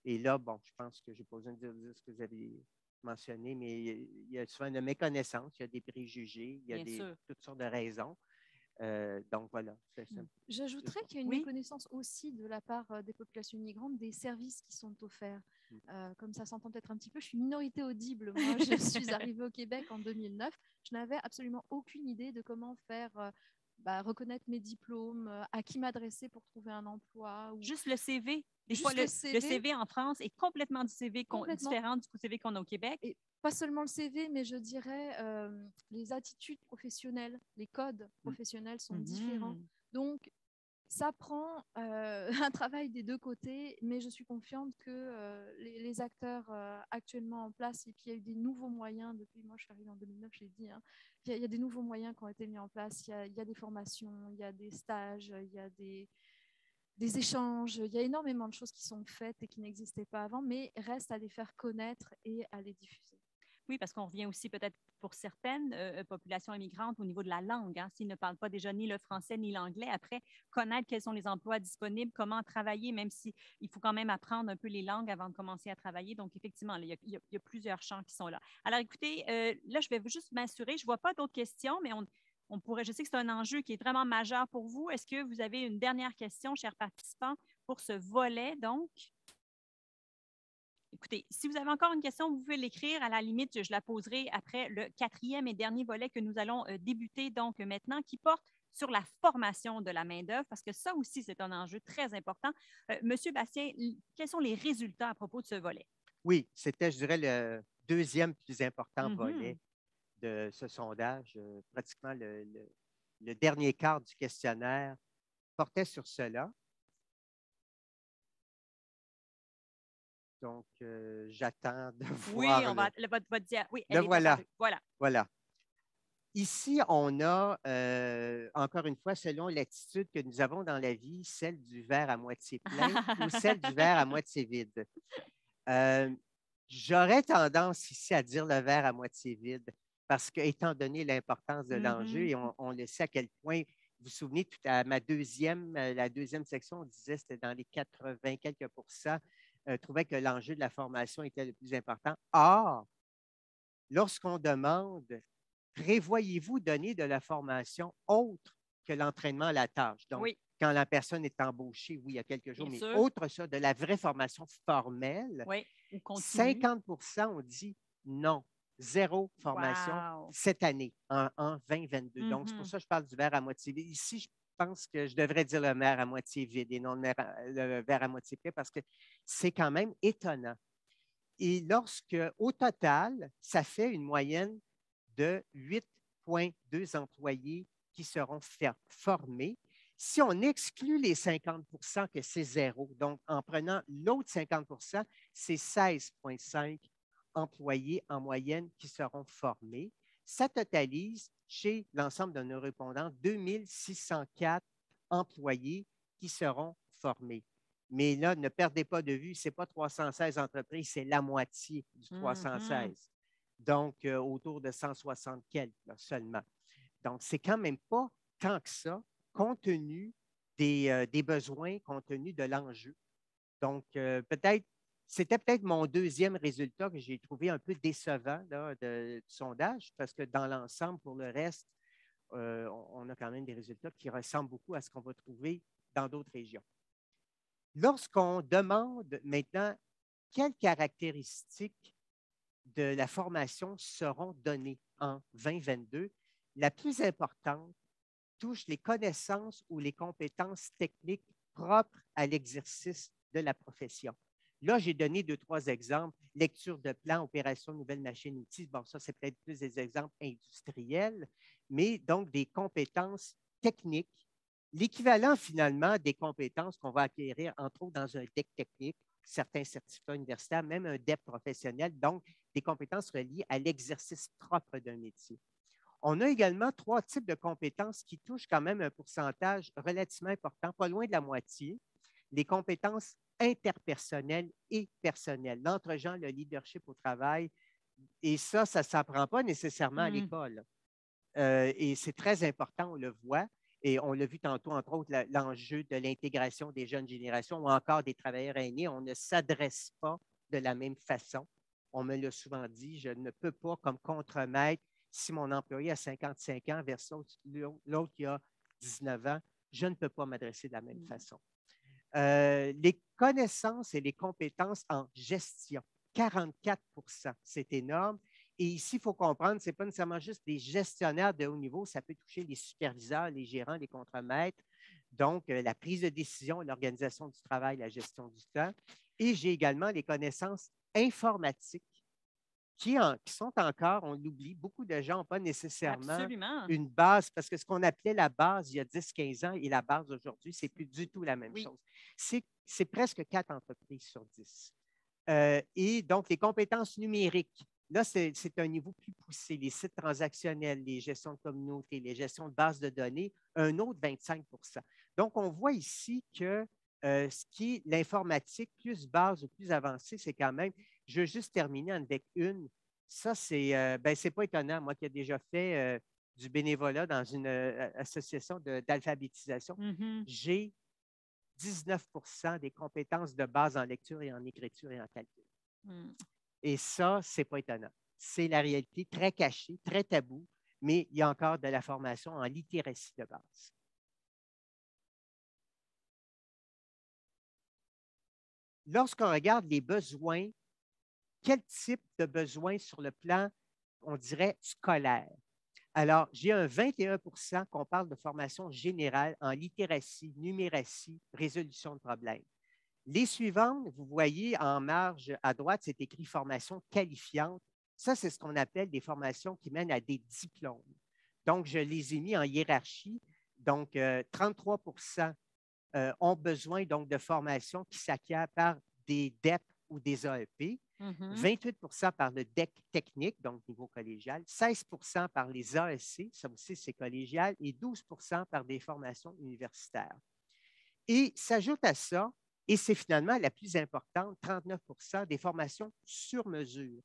Et là, bon, je pense que je n'ai pas besoin de dire ce que vous avez mentionné, mais il y a souvent une méconnaissance, il y a des préjugés, il y a toutes sortes de raisons. Donc, voilà. J'ajouterais qu'il y a une méconnaissance aussi de la part des populations immigrantes des services qui sont offerts. Comme ça s'entend peut-être un petit peu, je suis minorité audible. Moi, je suis arrivée au Québec en 2009. Je n'avais absolument aucune idée de comment faire reconnaître mes diplômes, à qui m'adresser pour trouver un emploi. Juste le CV. Des fois, le CV en France est complètement différent du CV qu'on a au Québec. Et pas seulement le CV, mais je dirais les attitudes professionnelles, les codes professionnels sont différents. Donc, ça prend un travail des deux côtés, mais je suis confiante que les acteurs actuellement en place, et puis il y a eu des nouveaux moyens, depuis moi je suis arrivée en 2009, je l'ai dit, hein, il y a des nouveaux moyens qui ont été mis en place, il y a des formations, il y a des stages, il y a des échanges, il y a énormément de choses qui sont faites et qui n'existaient pas avant, mais reste à les faire connaître et à les diffuser. Oui, parce qu'on revient aussi peut-être pour certaines populations immigrantes au niveau de la langue. Hein, s'ils ne parlent pas déjà ni le français ni l'anglais, après, connaître quels sont les emplois disponibles, comment travailler, même s'il faut quand même apprendre un peu les langues avant de commencer à travailler. Donc, effectivement, là, il y a plusieurs champs qui sont là. Alors, écoutez, là, je vais juste m'assurer, je ne vois pas d'autres questions, mais on pourrait, je sais que c'est un enjeu qui est vraiment majeur pour vous. Est-ce que vous avez une dernière question, chers participants, pour ce volet, donc? Écoutez, si vous avez encore une question, vous pouvez l'écrire. À la limite, je la poserai après le 4e et dernier volet que nous allons débuter donc maintenant, qui porte sur la formation de la main-d'œuvre, parce que ça aussi, c'est un enjeu très important. Monsieur Bastien, quels sont les résultats à propos de ce volet? Oui, c'était, je dirais, le deuxième plus important volet Mhm. de ce sondage. Pratiquement le dernier quart du questionnaire portait sur cela. Donc, j'attends de Oui, voir on va, votre oui, le elle est voilà. apparue. Voilà. Voilà. Ici, on a, encore une fois, selon l'attitude que nous avons dans la vie, celle du verre à moitié plein ou celle du verre à moitié vide. J'aurais tendance ici à dire le verre à moitié vide parce que, étant donné l'importance de l'enjeu, et on le sait à quel point, vous vous souvenez, tout à la deuxième section, on disait que c'était dans les 80 quelques pourcents, trouvait que l'enjeu de la formation était le plus important. Or, lorsqu'on demande, prévoyez-vous donner de la formation autre que l'entraînement à la tâche? Donc, Oui, quand la personne est embauchée, oui, il y a quelques jours, bien mais sûr. autre ça, de la vraie formation formelle, Oui, ou continue. 50 ont dit non, zéro formation Wow. cette année, en 2022. Donc, c'est pour ça que je parle du verre à moitié vide. Ici, je pense que je devrais dire le verre à moitié vide et non le verre à moitié plein parce que c'est quand même étonnant. Et lorsque, au total, ça fait une moyenne de 8,2 employés qui seront formés. Si on exclut les 50 que c'est zéro, donc en prenant l'autre 50 c'est 16,5 employés en moyenne qui seront formés. Ça totalise chez l'ensemble de nos répondants 2604 employés qui seront formés. Mais là, ne perdez pas de vue, ce n'est pas 316 entreprises, c'est la moitié du 316. Donc, autour de 160 quelques là, seulement. Donc, c'est quand même pas tant que ça, compte tenu des besoins, compte tenu de l'enjeu. Donc, c'était peut-être mon deuxième résultat que j'ai trouvé un peu décevant là, du sondage, parce que dans l'ensemble, pour le reste, on a quand même des résultats qui ressemblent beaucoup à ce qu'on va trouver dans d'autres régions. Lorsqu'on demande maintenant quelles caractéristiques de la formation seront données en 2022, la plus importante touche les connaissances ou les compétences techniques propres à l'exercice de la profession. Là, j'ai donné 2-3 exemples. Lecture de plans, opération de nouvelles machines-outils. Bon, ça, c'est peut-être plus des exemples industriels, mais donc des compétences techniques. L'équivalent, finalement, des compétences qu'on va acquérir, entre autres, dans un DEC technique, certains certificats universitaires, même un DEP professionnel, donc des compétences reliées à l'exercice propre d'un métier. On a également 3 types de compétences qui touchent quand même un pourcentage relativement important, pas loin de la moitié. Les compétences interpersonnelles et personnelles, l'entre-gens, le leadership au travail. Et ça ne s'apprend pas nécessairement à l'école. Et c'est très important, on le voit. Et on l'a vu tantôt, entre autres, l'enjeu de l'intégration des jeunes générations ou encore des travailleurs aînés. On ne s'adresse pas de la même façon. On me l'a souvent dit, je ne peux pas, comme contremaître, si mon employé a 55 ans versus l'autre qui a 19 ans, je ne peux pas m'adresser de la même façon. Les connaissances et les compétences en gestion, 44 c'est énorme. Et ici, il faut comprendre, ce n'est pas nécessairement juste des gestionnaires de haut niveau, ça peut toucher les superviseurs, les gérants, les contremaîtres. Donc, la prise de décision, l'organisation du travail, la gestion du temps. Et j'ai également les connaissances informatiques qui sont encore, on l'oublie, beaucoup de gens n'ont pas nécessairement Absolument. une base, parce que ce qu'on appelait la base il y a 10-15 ans et la base aujourd'hui, ce n'est plus du tout la même chose. C'est presque 4 entreprises sur 10. Et donc, les compétences numériques, là, c'est un niveau plus poussé. Les sites transactionnels, les gestions de communauté, les gestions de bases de données, un autre 25 Donc, on voit ici que ce qui est l'informatique plus base ou plus avancée, c'est quand même, je veux juste terminer avec une, Ça, c'est c'est pas étonnant. Moi qui ai déjà fait du bénévolat dans une association d'alphabétisation, j'ai 19 des compétences de base en lecture et en écriture et en calcul. Et ça, c'est pas étonnant. C'est la réalité très cachée, très taboue, mais il y a encore de la formation en littératie de base. Lorsqu'on regarde les besoins, quel type de besoins sur le plan, on dirait, scolaire? Alors, j'ai un 21 qu'on parle de formation générale en littératie, numératie, résolution de problèmes. Les suivantes, vous voyez en marge à droite, c'est écrit formation qualifiante. Ça, c'est ce qu'on appelle des formations qui mènent à des diplômes. Donc, je les ai mis en hiérarchie. Donc, 33 ont besoin donc, de formations qui s'acquièrent par des DEP ou des AEP. 28 par le DEC technique, donc niveau collégial, 16 par les ASC, ça aussi c'est collégial, et 12 par des formations universitaires. Et s'ajoute à ça, et c'est finalement la plus importante, 39 des formations sur mesure.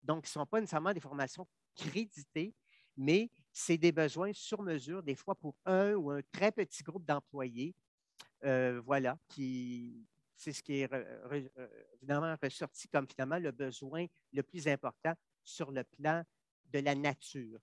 Donc, ce ne sont pas nécessairement des formations créditées, mais c'est des besoins sur mesure, des fois pour un ou un très petit groupe d'employés. Voilà, c'est ce qui est évidemment ressorti comme finalement le besoin le plus important sur le plan de la nature.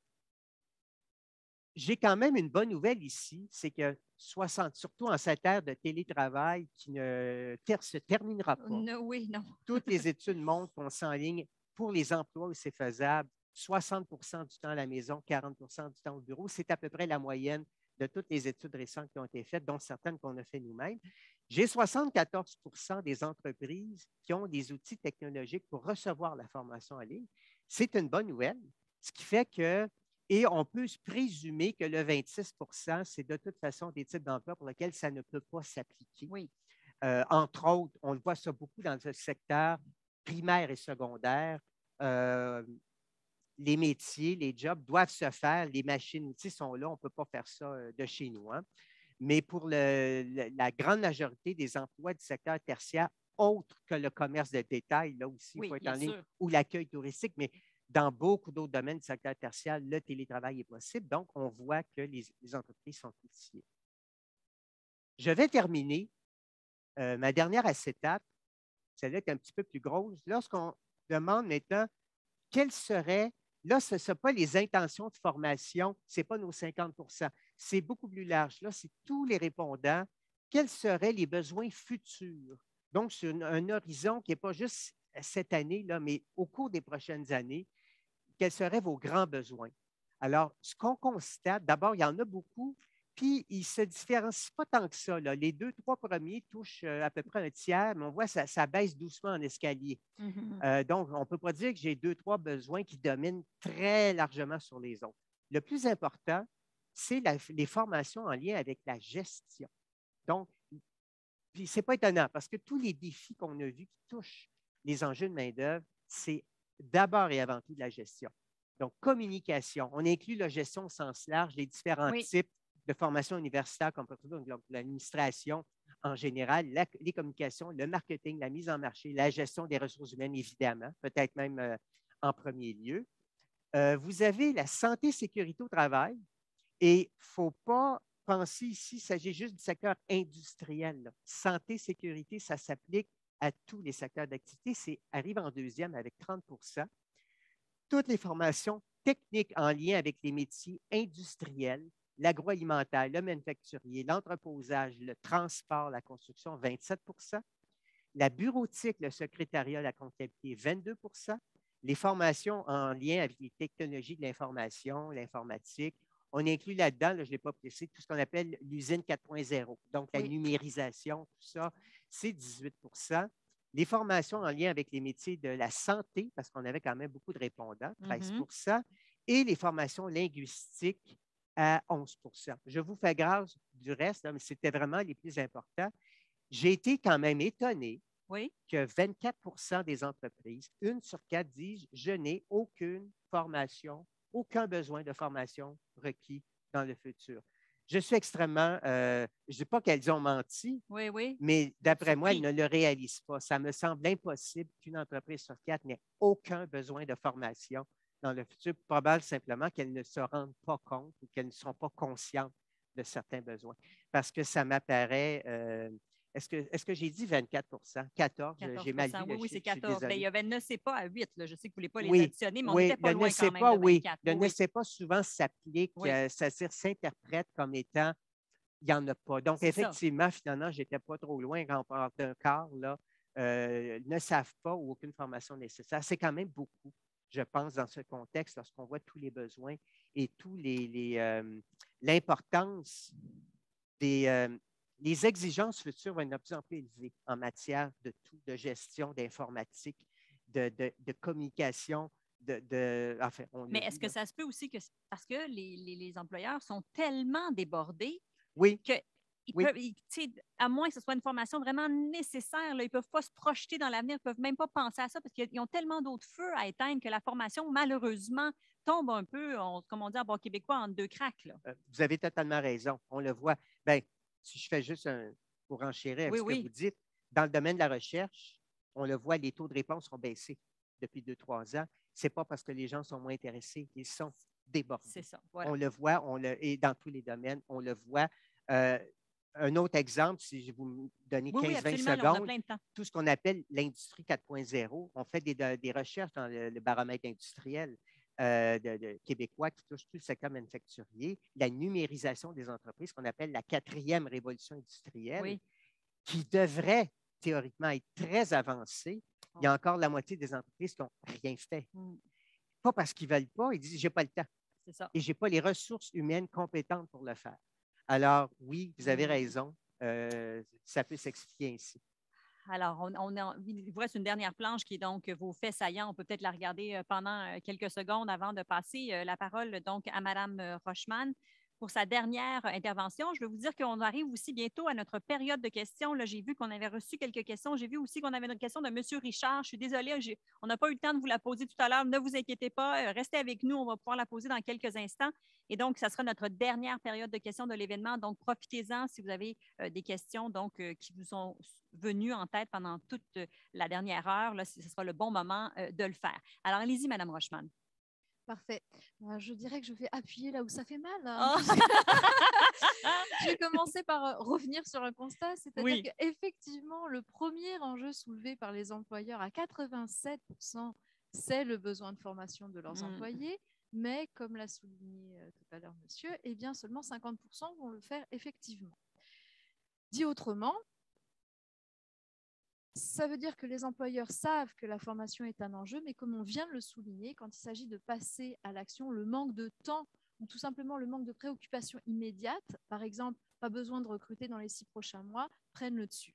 J'ai quand même une bonne nouvelle ici, c'est que surtout en cette ère de télétravail qui ne se terminera pas. Oui, non. Toutes les études montrent qu'on s'enligne pour les emplois où c'est faisable, 60 du temps à la maison, 40 du temps au bureau. C'est à peu près la moyenne de toutes les études récentes qui ont été faites, dont certaines qu'on a fait nous-mêmes. J'ai 74 des entreprises qui ont des outils technologiques pour recevoir la formation en ligne. C'est une bonne nouvelle, ce qui fait que, et on peut se présumer que le 26 c'est de toute façon des types d'emplois pour lesquels ça ne peut pas s'appliquer. Oui. Entre autres, on le voit ça beaucoup dans le secteur primaire et secondaire. Les métiers, les jobs doivent se faire, les machines-outils sont là, on ne peut pas faire ça de chez nous. Hein. Mais pour la grande majorité des emplois du secteur tertiaire, autres que le commerce de détail, là aussi, il faut être en ligne, ou l'accueil touristique, mais dans beaucoup d'autres domaines du secteur tertiaire, le télétravail est possible. Donc, on voit que les entreprises sont outillées. Je vais terminer ma dernière acétate, celle-là est un petit peu plus grosse. Lorsqu'on demande maintenant quelles seraient, là, ce ne sont pas les intentions de formation, ce n'est pas nos 50 c'est beaucoup plus large. Là, c'est tous les répondants. Quels seraient les besoins futurs? Donc, sur un horizon qui n'est pas juste cette année, là, mais au cours des prochaines années, quels seraient vos grands besoins? Alors, ce qu'on constate, d'abord, il y en a beaucoup, puis ils ne se différencient pas tant que ça. Là. Les 2-3 premiers touchent à peu près un tiers, mais on voit que ça baisse doucement en escalier. Donc, on ne peut pas dire que j'ai 2-3 besoins qui dominent très largement sur les autres. Le plus important, c'est les formations en lien avec la gestion. Donc, puis ce n'est pas étonnant parce que tous les défis qu'on a vus qui touchent les enjeux de main-d'œuvre, c'est d'abord et avant tout de la gestion. Donc, communication, on inclut la gestion au sens large, les différents types de formations universitaires comme l'administration en général, les communications, le marketing, la mise en marché, la gestion des ressources humaines, évidemment, peut-être même en premier lieu. Vous avez la santé et sécurité au travail et il ne faut pas penser ici, il s'agit juste du secteur industriel. Là. Santé, sécurité, ça s'applique à tous les secteurs d'activité. Ça arrive en deuxième avec 30 toutes les formations techniques en lien avec les métiers industriels, l'agroalimentaire, le manufacturier, l'entreposage, le transport, la construction, 27 la bureautique, le secrétariat, la comptabilité, 22 les formations en lien avec les technologies de l'information, l'informatique. On inclut là-dedans, là, je ne l'ai pas précisé, tout ce qu'on appelle l'usine 4.0. Donc, la numérisation, tout ça, c'est 18 les formations en lien avec les métiers de la santé, parce qu'on avait quand même beaucoup de répondants, 13 et les formations linguistiques à 11 Je vous fais grâce du reste, là, mais c'était vraiment les plus importants. J'ai été quand même étonné que 24 des entreprises, 1 sur 4 disent « Je n'ai aucune formation, aucun besoin de formation requis dans le futur ». Je suis extrêmement, je ne dis pas qu'elles ont menti, Oui, oui. mais d'après moi, elles Surpris. ne le réalisent pas. Ça me semble impossible qu'une entreprise sur 4 n'ait aucun besoin de formation dans le futur, probable simplement qu'elles ne se rendent pas compte ou qu'elles ne sont pas conscientes de certains besoins. Parce que ça m'apparaît, est-ce que j'ai dit 24 14, j'ai mal vu 14 le oui, c'est chiffre, je suis 14. Ben, il désolé. y avait ne sais pas à 8. Là. Je sais que vous ne voulez pas les Oui, additionner, mais on oui, n'était pas le ne loin sais quand même pas, de oui. 24. Le Oui, ne oui. sais pas souvent s'applique, Oui. c'est-à-dire s'interprète comme étant il n'y en a pas. Donc, C'est ça. effectivement, finalement, je n'étais pas trop loin quand on parle d'un quart, là, ne savent pas ou aucune formation nécessaire. C'est quand même beaucoup, je pense, dans ce contexte, lorsqu'on voit tous les besoins et l'importance les exigences futures vont être de plus en plus élevées en matière de tout, de gestion, d'informatique, de communication, enfin, on l'a Mais vu, est-ce que là. ça se peut aussi que parce que les employeurs sont tellement débordés Oui, que ils oui. peuvent, tu sais, à moins que ce soit une formation vraiment nécessaire, là, ils ne peuvent pas se projeter dans l'avenir, ils ne peuvent même pas penser à ça parce qu'ils ont tellement d'autres feux à éteindre que la formation, malheureusement, tombe un peu, comme on dit en bon québécois, en deux cracks. Là. Vous avez totalement raison. On le voit. Bien, si je fais juste pour enchérir avec Oui, ce que oui. vous dites, dans le domaine de la recherche, on le voit, les taux de réponse ont baissé depuis 2-3 ans. Ce n'est pas parce que les gens sont moins intéressés, ils sont débordés. C'est ça. Voilà. On le voit, et dans tous les domaines, on le voit. Un autre exemple, si je vous me donnez Oui, oui, 15-20 absolument. Là, on a secondes, plein de temps. tout ce qu'on appelle l'industrie 4.0, on fait des recherches dans le baromètre industriel québécois qui touche tout le secteur manufacturier, la numérisation des entreprises, qu'on appelle la 4e révolution industrielle, Oui. qui devrait théoriquement être très avancée. Il y a encore la moitié des entreprises qui n'ont rien fait. Pas parce qu'ils ne veulent pas, ils disent « j'ai pas le temps ». C'est ça. Et je n'ai pas les ressources humaines compétentes pour le faire. Alors, oui, vous avez raison, ça peut s'expliquer ainsi. Alors, il vous reste une dernière planche qui est donc vos faits saillants. On peut peut-être la regarder pendant quelques secondes avant de passer la parole donc à Mme Rochman pour sa dernière intervention. Je veux vous dire qu'on arrive aussi bientôt à notre période de questions. Là, j'ai vu qu'on avait reçu quelques questions. J'ai vu aussi qu'on avait une question de M. Richard. Je suis désolée, on n'a pas eu le temps de vous la poser tout à l'heure. Ne vous inquiétez pas, restez avec nous. On va pouvoir la poser dans quelques instants. Et donc, ça sera notre dernière période de questions de l'événement. Donc, profitez-en si vous avez des questions qui vous sont venues en tête pendant toute la dernière heure. Là, ce sera le bon moment de le faire. Alors, allez-y, Mme Rochman. Parfait. Je dirais que je vais appuyer là où ça fait mal. Oh! Je vais commencer par revenir sur un constat, c'est-à-dire Oui. qu'effectivement, le premier enjeu soulevé par les employeurs à 87%, c'est le besoin de formation de leurs employés. Mais comme l'a souligné tout à l'heure monsieur, eh bien seulement 50% vont le faire effectivement. Dit autrement, ça veut dire que les employeurs savent que la formation est un enjeu, mais comme on vient de le souligner, quand il s'agit de passer à l'action, le manque de temps ou tout simplement le manque de préoccupation immédiate, par exemple, pas besoin de recruter dans les 6 prochains mois, prennent le dessus.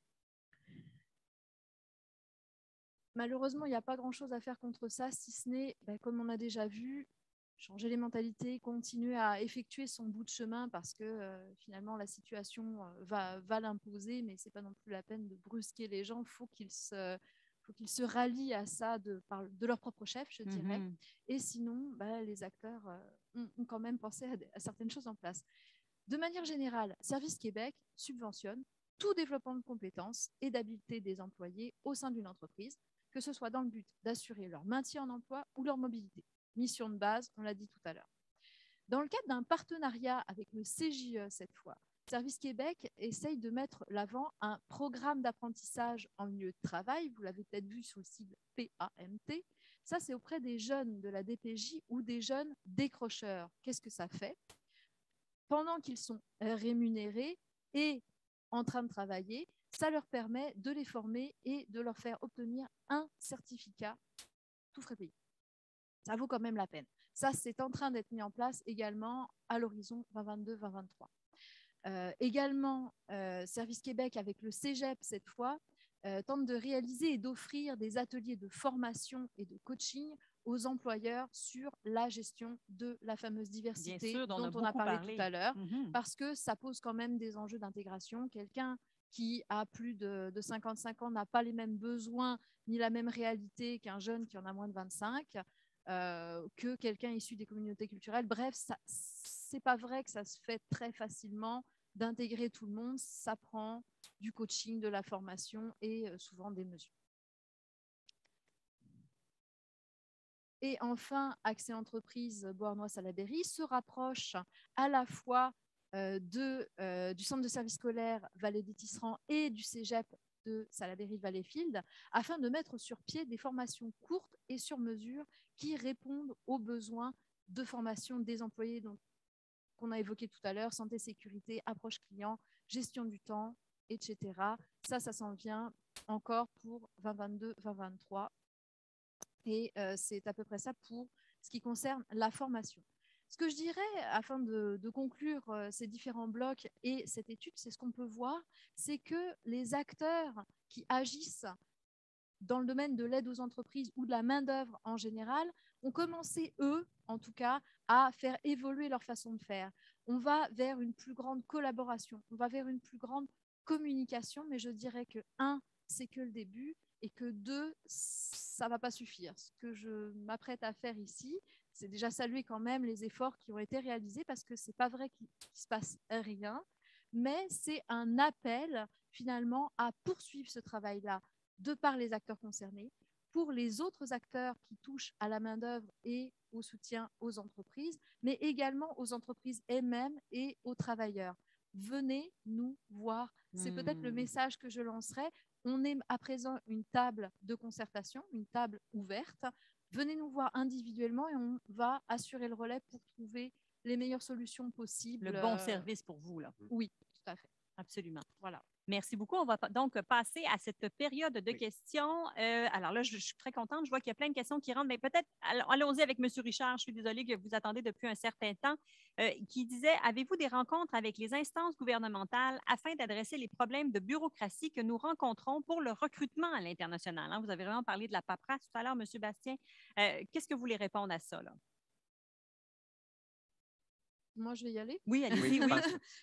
Malheureusement, il n'y a pas grand-chose à faire contre ça, si ce n'est, comme on a déjà vu, changer les mentalités, continuer à effectuer son bout de chemin parce que finalement la situation va l'imposer, mais ce n'est pas non plus la peine de brusquer les gens. Il faut qu'ils se rallient à ça de leur propre chef, je dirais. Et sinon, les acteurs ont quand même pensé à certaines choses en place. De manière générale, Service Québec subventionne tout développement de compétences et d'habiletés des employés au sein d'une entreprise, que ce soit dans le but d'assurer leur maintien en emploi ou leur mobilité. Mission de base, on l'a dit tout à l'heure. Dans le cadre d'un partenariat avec le CJE cette fois, Service Québec essaye de mettre l'avant un programme d'apprentissage en milieu de travail. Vous l'avez peut-être vu sous le sigle PAMT. Ça, c'est auprès des jeunes de la DPJ ou des jeunes décrocheurs. Qu'est-ce que ça fait? Pendant qu'ils sont rémunérés et en train de travailler, ça leur permet de les former et de leur faire obtenir un certificat tout frais payé. Ça vaut quand même la peine. Ça, c'est en train d'être mis en place également à l'horizon 2022-2023. Également, Service Québec, avec le cégep cette fois, tente de réaliser et d'offrir des ateliers de formation et de coaching aux employeurs sur la gestion de la fameuse diversité sûr, dont on a parlé tout à l'heure, parce que ça pose quand même des enjeux d'intégration. Quelqu'un qui a plus de 55 ans n'a pas les mêmes besoins ni la même réalité qu'un jeune qui en a moins de 25. que quelqu'un issu des communautés culturelles. Bref, c'est pas vrai que ça se fait très facilement d'intégrer tout le monde. Ça prend du coaching, de la formation et souvent des mesures. Et enfin, Accès Entreprise Beauharnois-Salaberry se rapproche à la fois du centre de service scolaire Vallée des Tisserands et du cégep de Salaberry-Valleyfield afin de mettre sur pied des formations courtes et sur mesure qui répondent aux besoins de formation des employés qu'on a évoqués tout à l'heure, santé, sécurité, approche client, gestion du temps, etc. Ça s'en vient encore pour 2022-2023. Et c'est à peu près ça pour ce qui concerne la formation. Ce que je dirais, afin de conclure ces différents blocs et cette étude, c'est ce qu'on peut voir, c'est que les acteurs qui agissent dans le domaine de l'aide aux entreprises ou de la main-d'œuvre en général ont commencé, eux, en tout cas, à faire évoluer leur façon de faire. On va vers une plus grande collaboration, on va vers une plus grande communication, mais je dirais que, un, c'est que le début, et que deux, ça ne va pas suffire. Ce que je m'apprête à faire ici, c'est déjà saluer quand même les efforts qui ont été réalisés parce que ce n'est pas vrai qu'il ne se passe rien, mais c'est un appel finalement à poursuivre ce travail-là de par les acteurs concernés, pour les autres acteurs qui touchent à la main-d'œuvre et au soutien aux entreprises, mais également aux entreprises elles-mêmes et aux travailleurs. Venez nous voir. C'est peut-être le message que je lancerai. On est à présent une table de concertation, une table ouverte. Venez nous voir individuellement et on va assurer le relais pour trouver les meilleures solutions possibles. Le bon service pour vous, là. Oui, tout à fait. Absolument. Voilà. Merci beaucoup. On va donc passer à cette période de questions. Alors là, je suis très contente. Je vois qu'il y a plein de questions qui rentrent. Mais peut-être, allons-y avec M. Richard. Je suis désolée que vous attendez depuis un certain temps. Qui disait, avez-vous des rencontres avec les instances gouvernementales afin d'adresser les problèmes de bureaucratie que nous rencontrons pour le recrutement à l'international? Hein? Vous avez vraiment parlé de la paperasse tout à l'heure, M. Bastien. Qu'est-ce que vous voulez répondre à ça, là? Moi, je vais y aller. Oui, allez-y. Oui.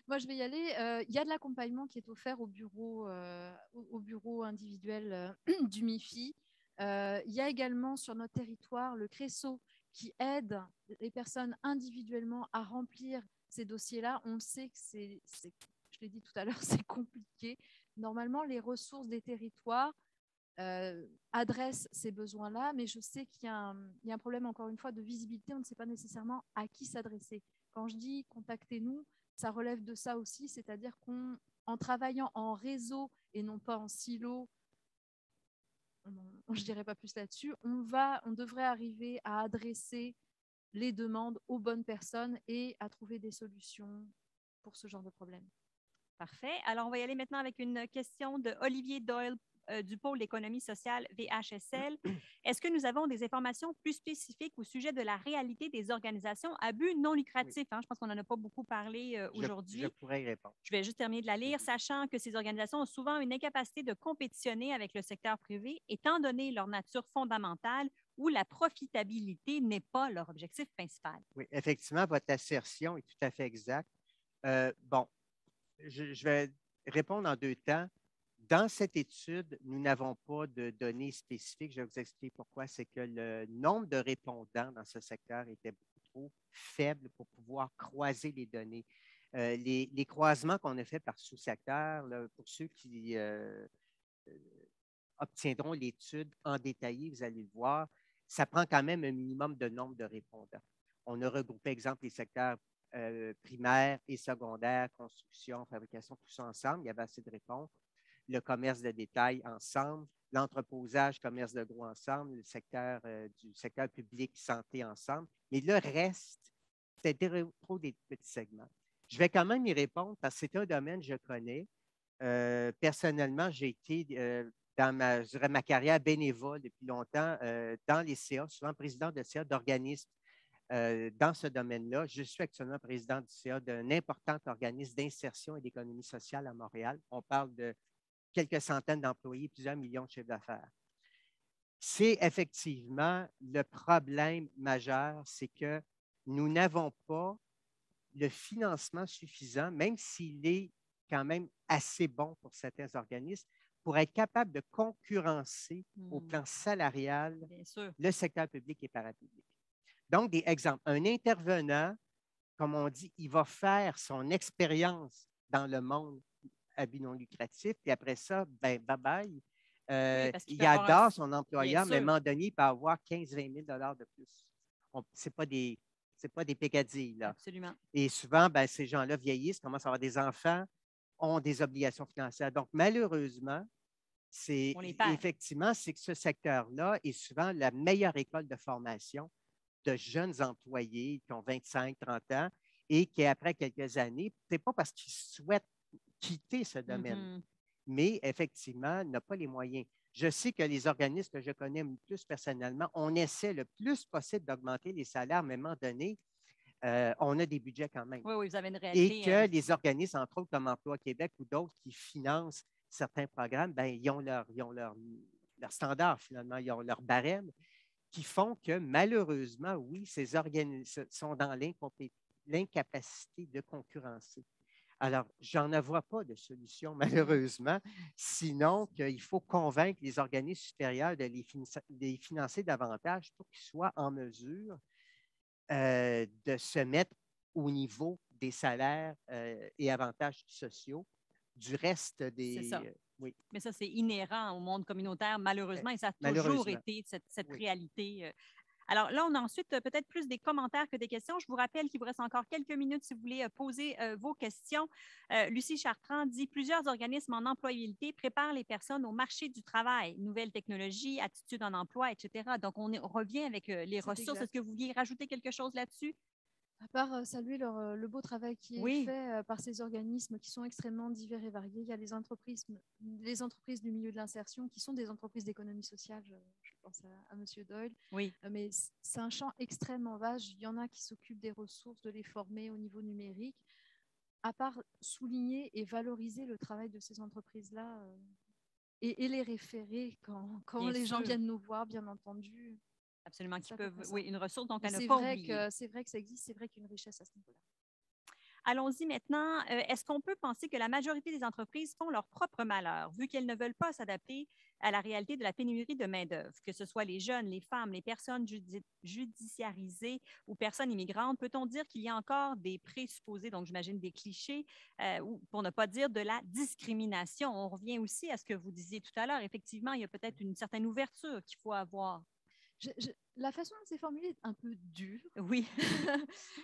Moi, je vais y aller. Il y a de l'accompagnement qui est offert au bureau individuel du MIFI. Il y a également sur notre territoire le CRESO qui aide les personnes individuellement à remplir ces dossiers-là. On sait que je l'ai dit tout à l'heure, c'est compliqué. Normalement, les ressources des territoires adressent ces besoins-là, mais je sais qu'il y a un problème, encore une fois, de visibilité. On ne sait pas nécessairement à qui s'adresser. Quand je dis contactez-nous, ça relève de ça aussi, c'est-à-dire qu'en travaillant en réseau et non pas en silo, je ne dirais pas plus là-dessus, on devrait arriver à adresser les demandes aux bonnes personnes et à trouver des solutions pour ce genre de problème. Parfait. Alors, on va y aller maintenant avec une question de Olivier Doyle du pôle d'économie sociale VHSL. Est-ce que nous avons des informations plus spécifiques au sujet de la réalité des organisations à but non lucratif? Hein? Je pense qu'on n'en a pas beaucoup parlé aujourd'hui. Je pourrais y répondre. Je vais juste terminer de la lire, sachant que ces organisations ont souvent une incapacité de compétitionner avec le secteur privé, étant donné leur nature fondamentale où la profitabilité n'est pas leur objectif principal. Oui, effectivement, votre assertion est tout à fait exacte. Bon, je vais répondre en deux temps. Dans cette étude, nous n'avons pas de données spécifiques. Je vais vous expliquer pourquoi. C'est que le nombre de répondants dans ce secteur était beaucoup trop faible pour pouvoir croiser les données. Les croisements qu'on a faits par sous-secteur, pour ceux qui obtiendront l'étude en détaillé, vous allez le voir, ça prend quand même un minimum de nombre de répondants. On a regroupé, exemple, les secteurs primaires et secondaires, construction, fabrication, tout ça ensemble. Il y avait assez de réponses. Le commerce de détail ensemble, l'entreposage, commerce de gros ensemble, le secteur du secteur public, santé ensemble. Mais le reste, c'était trop des petits segments. Je vais quand même y répondre parce que c'est un domaine que je connais. Personnellement, j'ai été dans ma carrière bénévole depuis longtemps dans les CA, souvent président de CA d'organismes dans ce domaine-là. Je suis actuellement président du CA d'un important organisme d'insertion et d'économie sociale à Montréal. On parle de quelques centaines d'employés, plusieurs millions de chiffres d'affaires. C'est effectivement le problème majeur, c'est que nous n'avons pas le financement suffisant, même s'il est quand même assez bon pour certains organismes, pour être capable de concurrencer au plan salarial le secteur public et parapublic. Donc, des exemples. Un intervenant, comme on dit, il va faire son expérience dans le monde à but non lucratif, puis après ça, ben, bye-bye. Oui, parce qu'il Il peut avoir un... adore son Bien employeur, mais à un sûr, moment donné, il peut avoir 15-20 000 de plus. Ce n'est pas des pécadilles, là. absolument. Et souvent, ben, ces gens-là vieillissent, commencent à avoir des enfants, ont des obligations financières. Donc, malheureusement, c'est On les perd. effectivement, c'est que ce secteur-là est souvent la meilleure école de formation de jeunes employés qui ont 25-30 ans et qui, après quelques années, ce n'est pas parce qu'ils souhaitent quitter ce domaine, Mhm. mais effectivement, n'a pas les moyens. Je sais que les organismes que je connais plus personnellement, on essaie le plus possible d'augmenter les salaires, mais à un moment donné, on a des budgets quand même. Oui, oui, vous avez une Et réalité. que les organismes, entre autres comme Emploi Québec ou d'autres qui financent certains programmes, ben, ils ont leur standard finalement, ils ont leur barème qui font que malheureusement, oui, ces organismes sont dans l'incapacité de concurrencer. Alors, j'en vois pas de solution, malheureusement, sinon qu'il faut convaincre les organismes supérieurs de les financer davantage pour qu'ils soient en mesure de se mettre au niveau des salaires et avantages sociaux du reste C'est des... ça. oui, Mais ça, c'est inhérent au monde communautaire, malheureusement, et ça a toujours malheureusement. été cette Oui. réalité. Alors là, on a ensuite peut-être plus des commentaires que des questions. Je vous rappelle qu'il vous reste encore quelques minutes si vous voulez poser vos questions. Lucie Chartrand dit plusieurs organismes en employabilité préparent les personnes au marché du travail, nouvelles technologies, attitudes en emploi, etc. Donc, on revient avec les ressources. exact. Est-ce que vous vouliez rajouter quelque chose là-dessus? À part saluer le beau travail qui est Oui. fait par ces organismes qui sont extrêmement divers et variés. Il y a les entreprises du milieu de l'insertion qui sont des entreprises d'économie sociale. Je pense à M. Doyle. Oui. Mais c'est un champ extrêmement vaste. Il y en a qui s'occupent des ressources, de les former au niveau numérique. À part souligner et valoriser le travail de ces entreprises-là et les référer quand Bien les gens sûr. viennent nous voir, bien entendu. Absolument, C'est qui à peu peuvent. près ça. Oui, une ressource, donc Mais à ne c'est pas vrai oublier. c'est vrai que ça existe, c'est vrai qu'il y a une richesse à ce niveau-là. Allons-y maintenant. Est-ce qu'on peut penser que la majorité des entreprises font leur propre malheur, vu qu'elles ne veulent pas s'adapter à la réalité de la pénurie de main-d'œuvre, que ce soit les jeunes, les femmes, les personnes judiciarisées ou personnes immigrantes? Peut-on dire qu'il y a encore des présupposés, donc j'imagine des clichés, ou pour ne pas dire de la discrimination? On revient aussi à ce que vous disiez tout à l'heure. Effectivement, il y a peut-être une certaine ouverture qu'il faut avoir. La façon dont c'est formulé est un peu dure. Oui.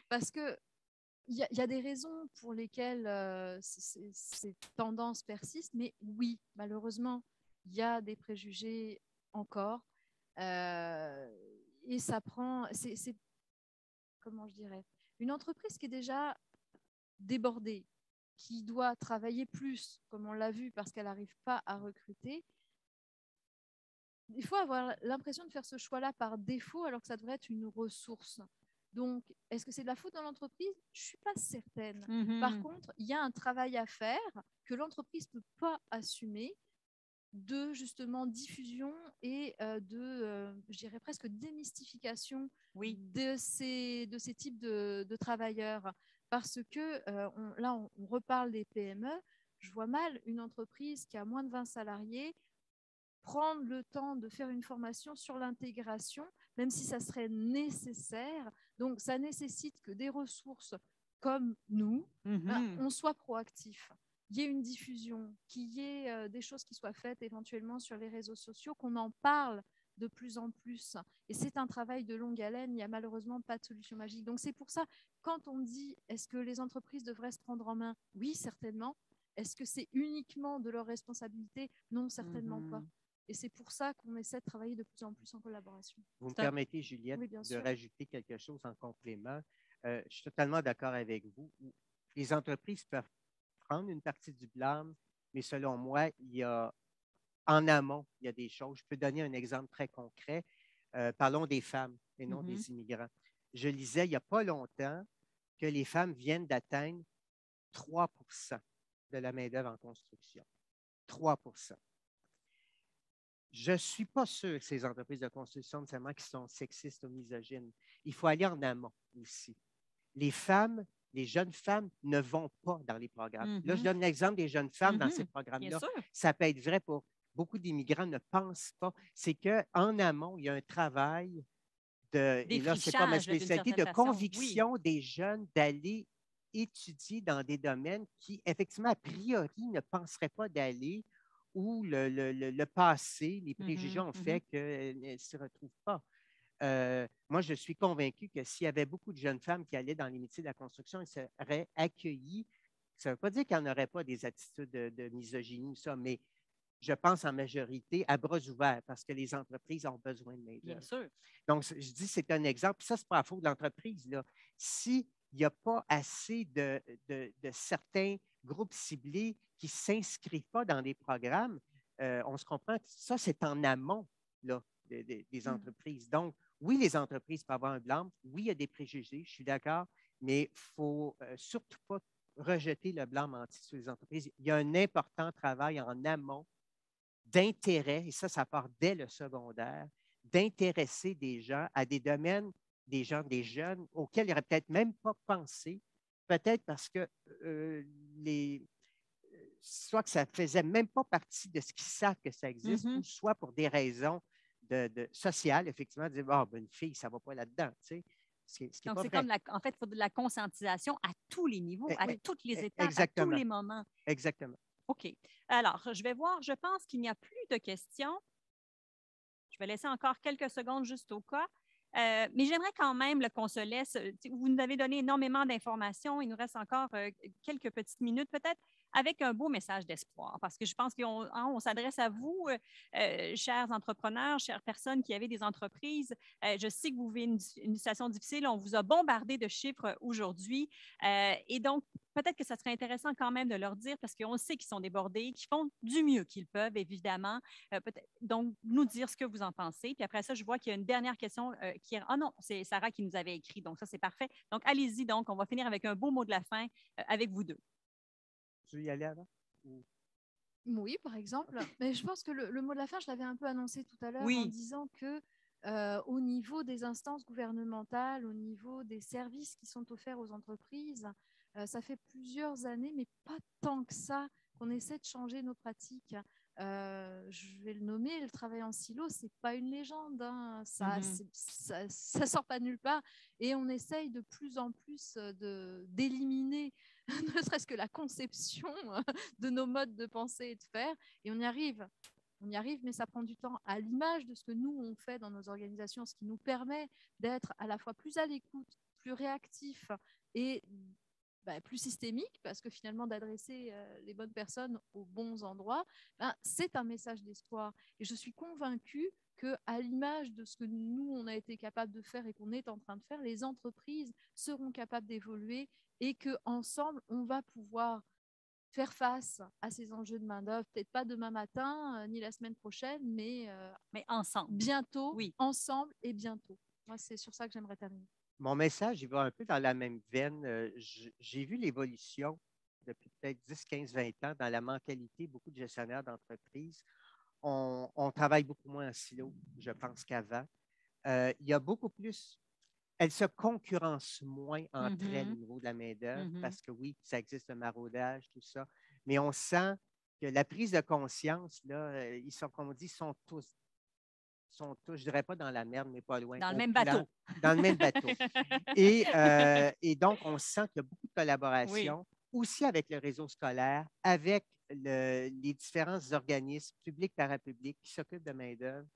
Parce que il y a des raisons pour lesquelles ces tendances persistent, mais oui, malheureusement, il y a des préjugés encore. Et ça prend, comment je dirais, une entreprise qui est déjà débordée, qui doit travailler plus, comme on l'a vu, parce qu'elle n'arrive pas à recruter. Il faut avoir l'impression de faire ce choix-là par défaut, alors que ça devrait être une ressource. Donc, est-ce que c'est de la faute dans l'entreprise? Je ne suis pas certaine. Mm-hmm. Par contre, il y a un travail à faire que l'entreprise ne peut pas assumer de justement diffusion et je dirais presque démystification oui. de ces types de travailleurs. Parce que là, on reparle des PME. Je vois mal une entreprise qui a moins de 20 salariés prendre le temps de faire une formation sur l'intégration, même si ça serait nécessaire. Donc, ça nécessite que des ressources comme nous, on soit proactifs. Il y ait une diffusion, qu'il y ait des choses qui soient faites éventuellement sur les réseaux sociaux, qu'on en parle de plus en plus. Et c'est un travail de longue haleine, il n'y a malheureusement pas de solution magique. Donc, c'est pour ça, quand on dit est-ce que les entreprises devraient se prendre en main? Oui, certainement. Est-ce que c'est uniquement de leur responsabilité? Non, certainement pas. Et c'est pour ça qu'on essaie de travailler de plus en plus en collaboration. Vous me permettez, Juliette, oui, de rajouter quelque chose en complément. Je suis totalement d'accord avec vous. Les entreprises peuvent prendre une partie du blâme, mais selon moi, en amont, il y a des choses. Je peux donner un exemple très concret. Parlons des femmes et non des immigrants. Je lisais il n'y a pas longtemps que les femmes viennent d'atteindre 3 de la main-d'œuvre en construction. 3 Je ne suis pas sûr que ces entreprises de construction, nécessairement, qui sont sexistes ou misogynes. Il faut aller en amont aussi. Les femmes, les jeunes femmes ne vont pas dans les programmes. Là, je donne l'exemple des jeunes femmes dans ces programmes-là. Ça peut être vrai pour beaucoup d'immigrants ne pensent pas. C'est qu'en amont, il y a un travail et là, c'est pas ma Défrichage, d'une spécialité, de certaine façon, oui. conviction des jeunes d'aller étudier dans des domaines qui, effectivement, a priori, ne penseraient pas d'aller, où le passé, les préjugés ont fait qu'elles ne s'y retrouvent pas. Moi, je suis convaincu que s'il y avait beaucoup de jeunes femmes qui allaient dans les métiers de la construction, elles seraient accueillies. Ça ne veut pas dire qu'il n'y en aurait pas des attitudes de misogynie ou ça, mais je pense en majorité à bras ouverts parce que les entreprises ont besoin de main-d'œuvre. Bien sûr. Donc, je dis que c'est un exemple. Ça, ce n'est pas la faute de l'entreprise. S'il n'y a pas assez de certains groupes ciblés qui ne s'inscrivent pas dans des programmes, on se comprend que ça, c'est en amont là, des entreprises. Donc, oui, les entreprises peuvent avoir un blâme. Oui, il y a des préjugés, je suis d'accord, mais il ne faut surtout pas rejeter le blâme entier sur les entreprises. Il y a un important travail en amont d'intérêt, et ça part dès le secondaire, d'intéresser des gens à des domaines, des jeunes auxquels ils n'auraient peut-être même pas pensé, peut-être parce que soit que ça ne faisait même pas partie de ce qu'ils savent que ça existe, ou soit pour des raisons sociales, effectivement, de dire, oh, ben, une fille, ça ne va pas là-dedans. Tu sais. Donc, c'est comme, en fait, il faut de la conscientisation à tous les niveaux, à toutes les étapes, exactement. à tous les moments. Exactement. OK. Alors, je vais voir, je pense qu'il n'y a plus de questions. Je vais laisser encore quelques secondes juste au cas. Mais j'aimerais quand même qu'on se laisse. Vous nous avez donné énormément d'informations. Il nous reste encore quelques petites minutes, peut-être, avec un beau message d'espoir. Parce que je pense qu'on s'adresse à vous, chers entrepreneurs, chères personnes qui avez des entreprises. Je sais que vous vivez une situation difficile. On vous a bombardé de chiffres aujourd'hui. Et donc, peut-être que ça serait intéressant quand même de leur dire, parce qu'on sait qu'ils sont débordés, qu'ils font du mieux qu'ils peuvent, évidemment. Donc, nous dire ce que vous en pensez. Puis après ça, je vois qu'il y a une dernière question qui est... Ah non, c'est Sarah qui nous avait écrit, donc ça, c'est parfait. Donc, allez-y. Donc, on va finir avec un beau mot de la fin avec vous deux. Tu veux y aller avant? Oui, par exemple. Mais je pense que le mot de la fin, je l'avais un peu annoncé tout à l'heure en disant que au niveau des instances gouvernementales, au niveau des services qui sont offerts aux entreprises, ça fait plusieurs années, mais pas tant que ça, qu'on essaie de changer nos pratiques. Je vais le nommer, le travail en silo, c'est pas une légende, hein. Ça sort pas de nulle part, et on essaye de plus en plus d'éliminer ne serait-ce que la conception de nos modes de pensée et de faire, et on y arrive, mais ça prend du temps, à l'image de ce que nous on fait dans nos organisations, ce qui nous permet d'être à la fois plus à l'écoute, plus réactif et plus systémique, parce que finalement d'adresser les bonnes personnes aux bons endroits, c'est un message d'espoir. Et je suis convaincue qu'à l'image de ce que nous, on a été capable de faire et qu'on est en train de faire, les entreprises seront capables d'évoluer et qu'ensemble, on va pouvoir faire face à ces enjeux de main-d'œuvre, peut-être pas demain matin, ni la semaine prochaine, mais ensemble. Bientôt, ensemble et bientôt. Moi, c'est sur ça que j'aimerais terminer. Mon message, il va un peu dans la même veine. J'ai vu l'évolution depuis peut-être 10, 15, 20 ans dans la mentalité. Beaucoup de gestionnaires d'entreprises. On travaille beaucoup moins en silo, je pense, qu'avant. Il y a beaucoup plus. Elles se concurrencent moins entre elles au niveau de la main-d'œuvre parce que oui, ça existe le maraudage, tout ça. Mais on sent que la prise de conscience, là, ils sont, comme on dit, sont tous, je ne dirais pas dans la merde, mais pas loin. Dans le même bateau. Dans le même bateau. Et donc, on sent qu'il y a beaucoup de collaboration, aussi avec le réseau scolaire, avec les différents organismes publics, parapublics qui s'occupent de main-d'œuvre.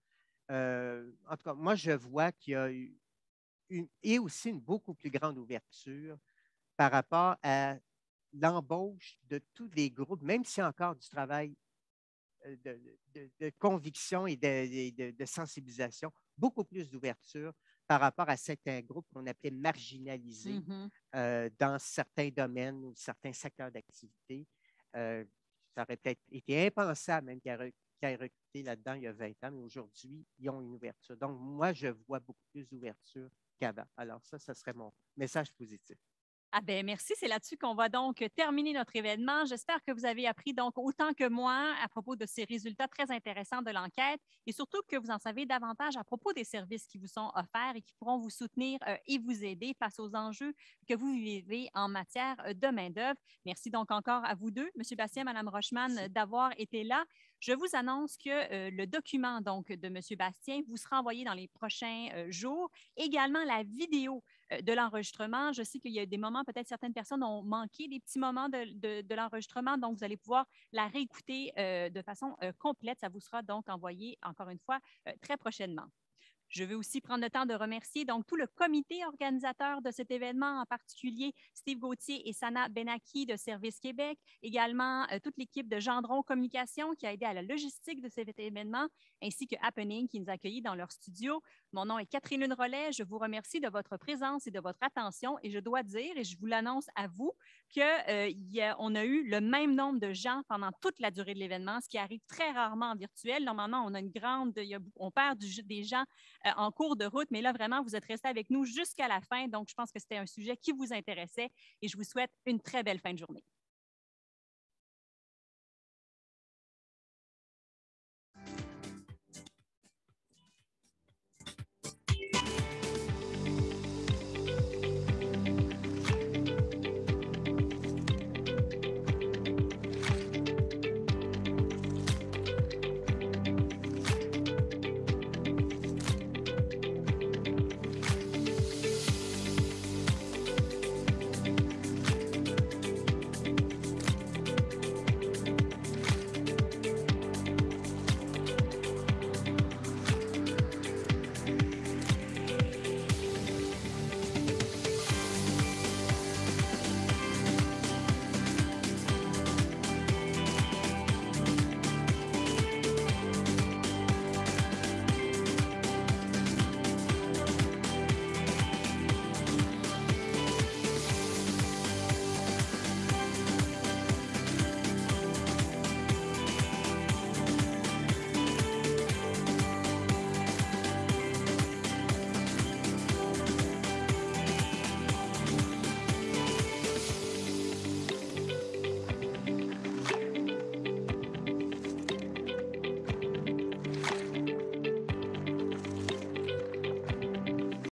En tout cas, moi, je vois qu'il y a eu et aussi une beaucoup plus grande ouverture par rapport à l'embauche de tous les groupes, même s'il y a encore du travail de conviction et de sensibilisation, beaucoup plus d'ouverture par rapport à certains groupes qu'on appelait marginalisés dans certains domaines ou certains secteurs d'activité. Ça aurait peut-être été impensable même qu'il y ait recruté là-dedans il y a 20 ans, mais aujourd'hui, ils ont une ouverture. Donc, moi, je vois beaucoup plus d'ouverture qu'avant. Alors, ça serait mon message positif. Ah ben merci, c'est là-dessus qu'on va donc terminer notre événement. J'espère que vous avez appris donc autant que moi à propos de ces résultats très intéressants de l'enquête et surtout que vous en savez davantage à propos des services qui vous sont offerts et qui pourront vous soutenir et vous aider face aux enjeux que vous vivez en matière de main-d'œuvre. Merci donc encore à vous deux, M. Bastien, Mme Rochman, d'avoir été là. Je vous annonce que le document donc, de M. Bastien vous sera envoyé dans les prochains jours. Également, la vidéo de l'enregistrement. Je sais qu'il y a des moments, peut-être certaines personnes ont manqué des petits moments de l'enregistrement, donc vous allez pouvoir la réécouter de façon complète. Ça vous sera donc envoyé, encore une fois, très prochainement. Je veux aussi prendre le temps de remercier donc tout le comité organisateur de cet événement, en particulier Steve Gauthier et Sana Benaki de Service Québec, également toute l'équipe de Gendron Communication qui a aidé à la logistique de cet événement, ainsi que Happening qui nous a accueillis dans leur studio. Mon nom est Catherine Lune Rollet. Je vous remercie de votre présence et de votre attention et je dois dire, et je vous l'annonce à vous, qu'on a eu le même nombre de gens pendant toute la durée de l'événement, ce qui arrive très rarement en virtuel. Normalement, on a une grande, on perd des gens en cours de route, mais là, vraiment, vous êtes restés avec nous jusqu'à la fin. Donc, je pense que c'était un sujet qui vous intéressait et je vous souhaite une très belle fin de journée.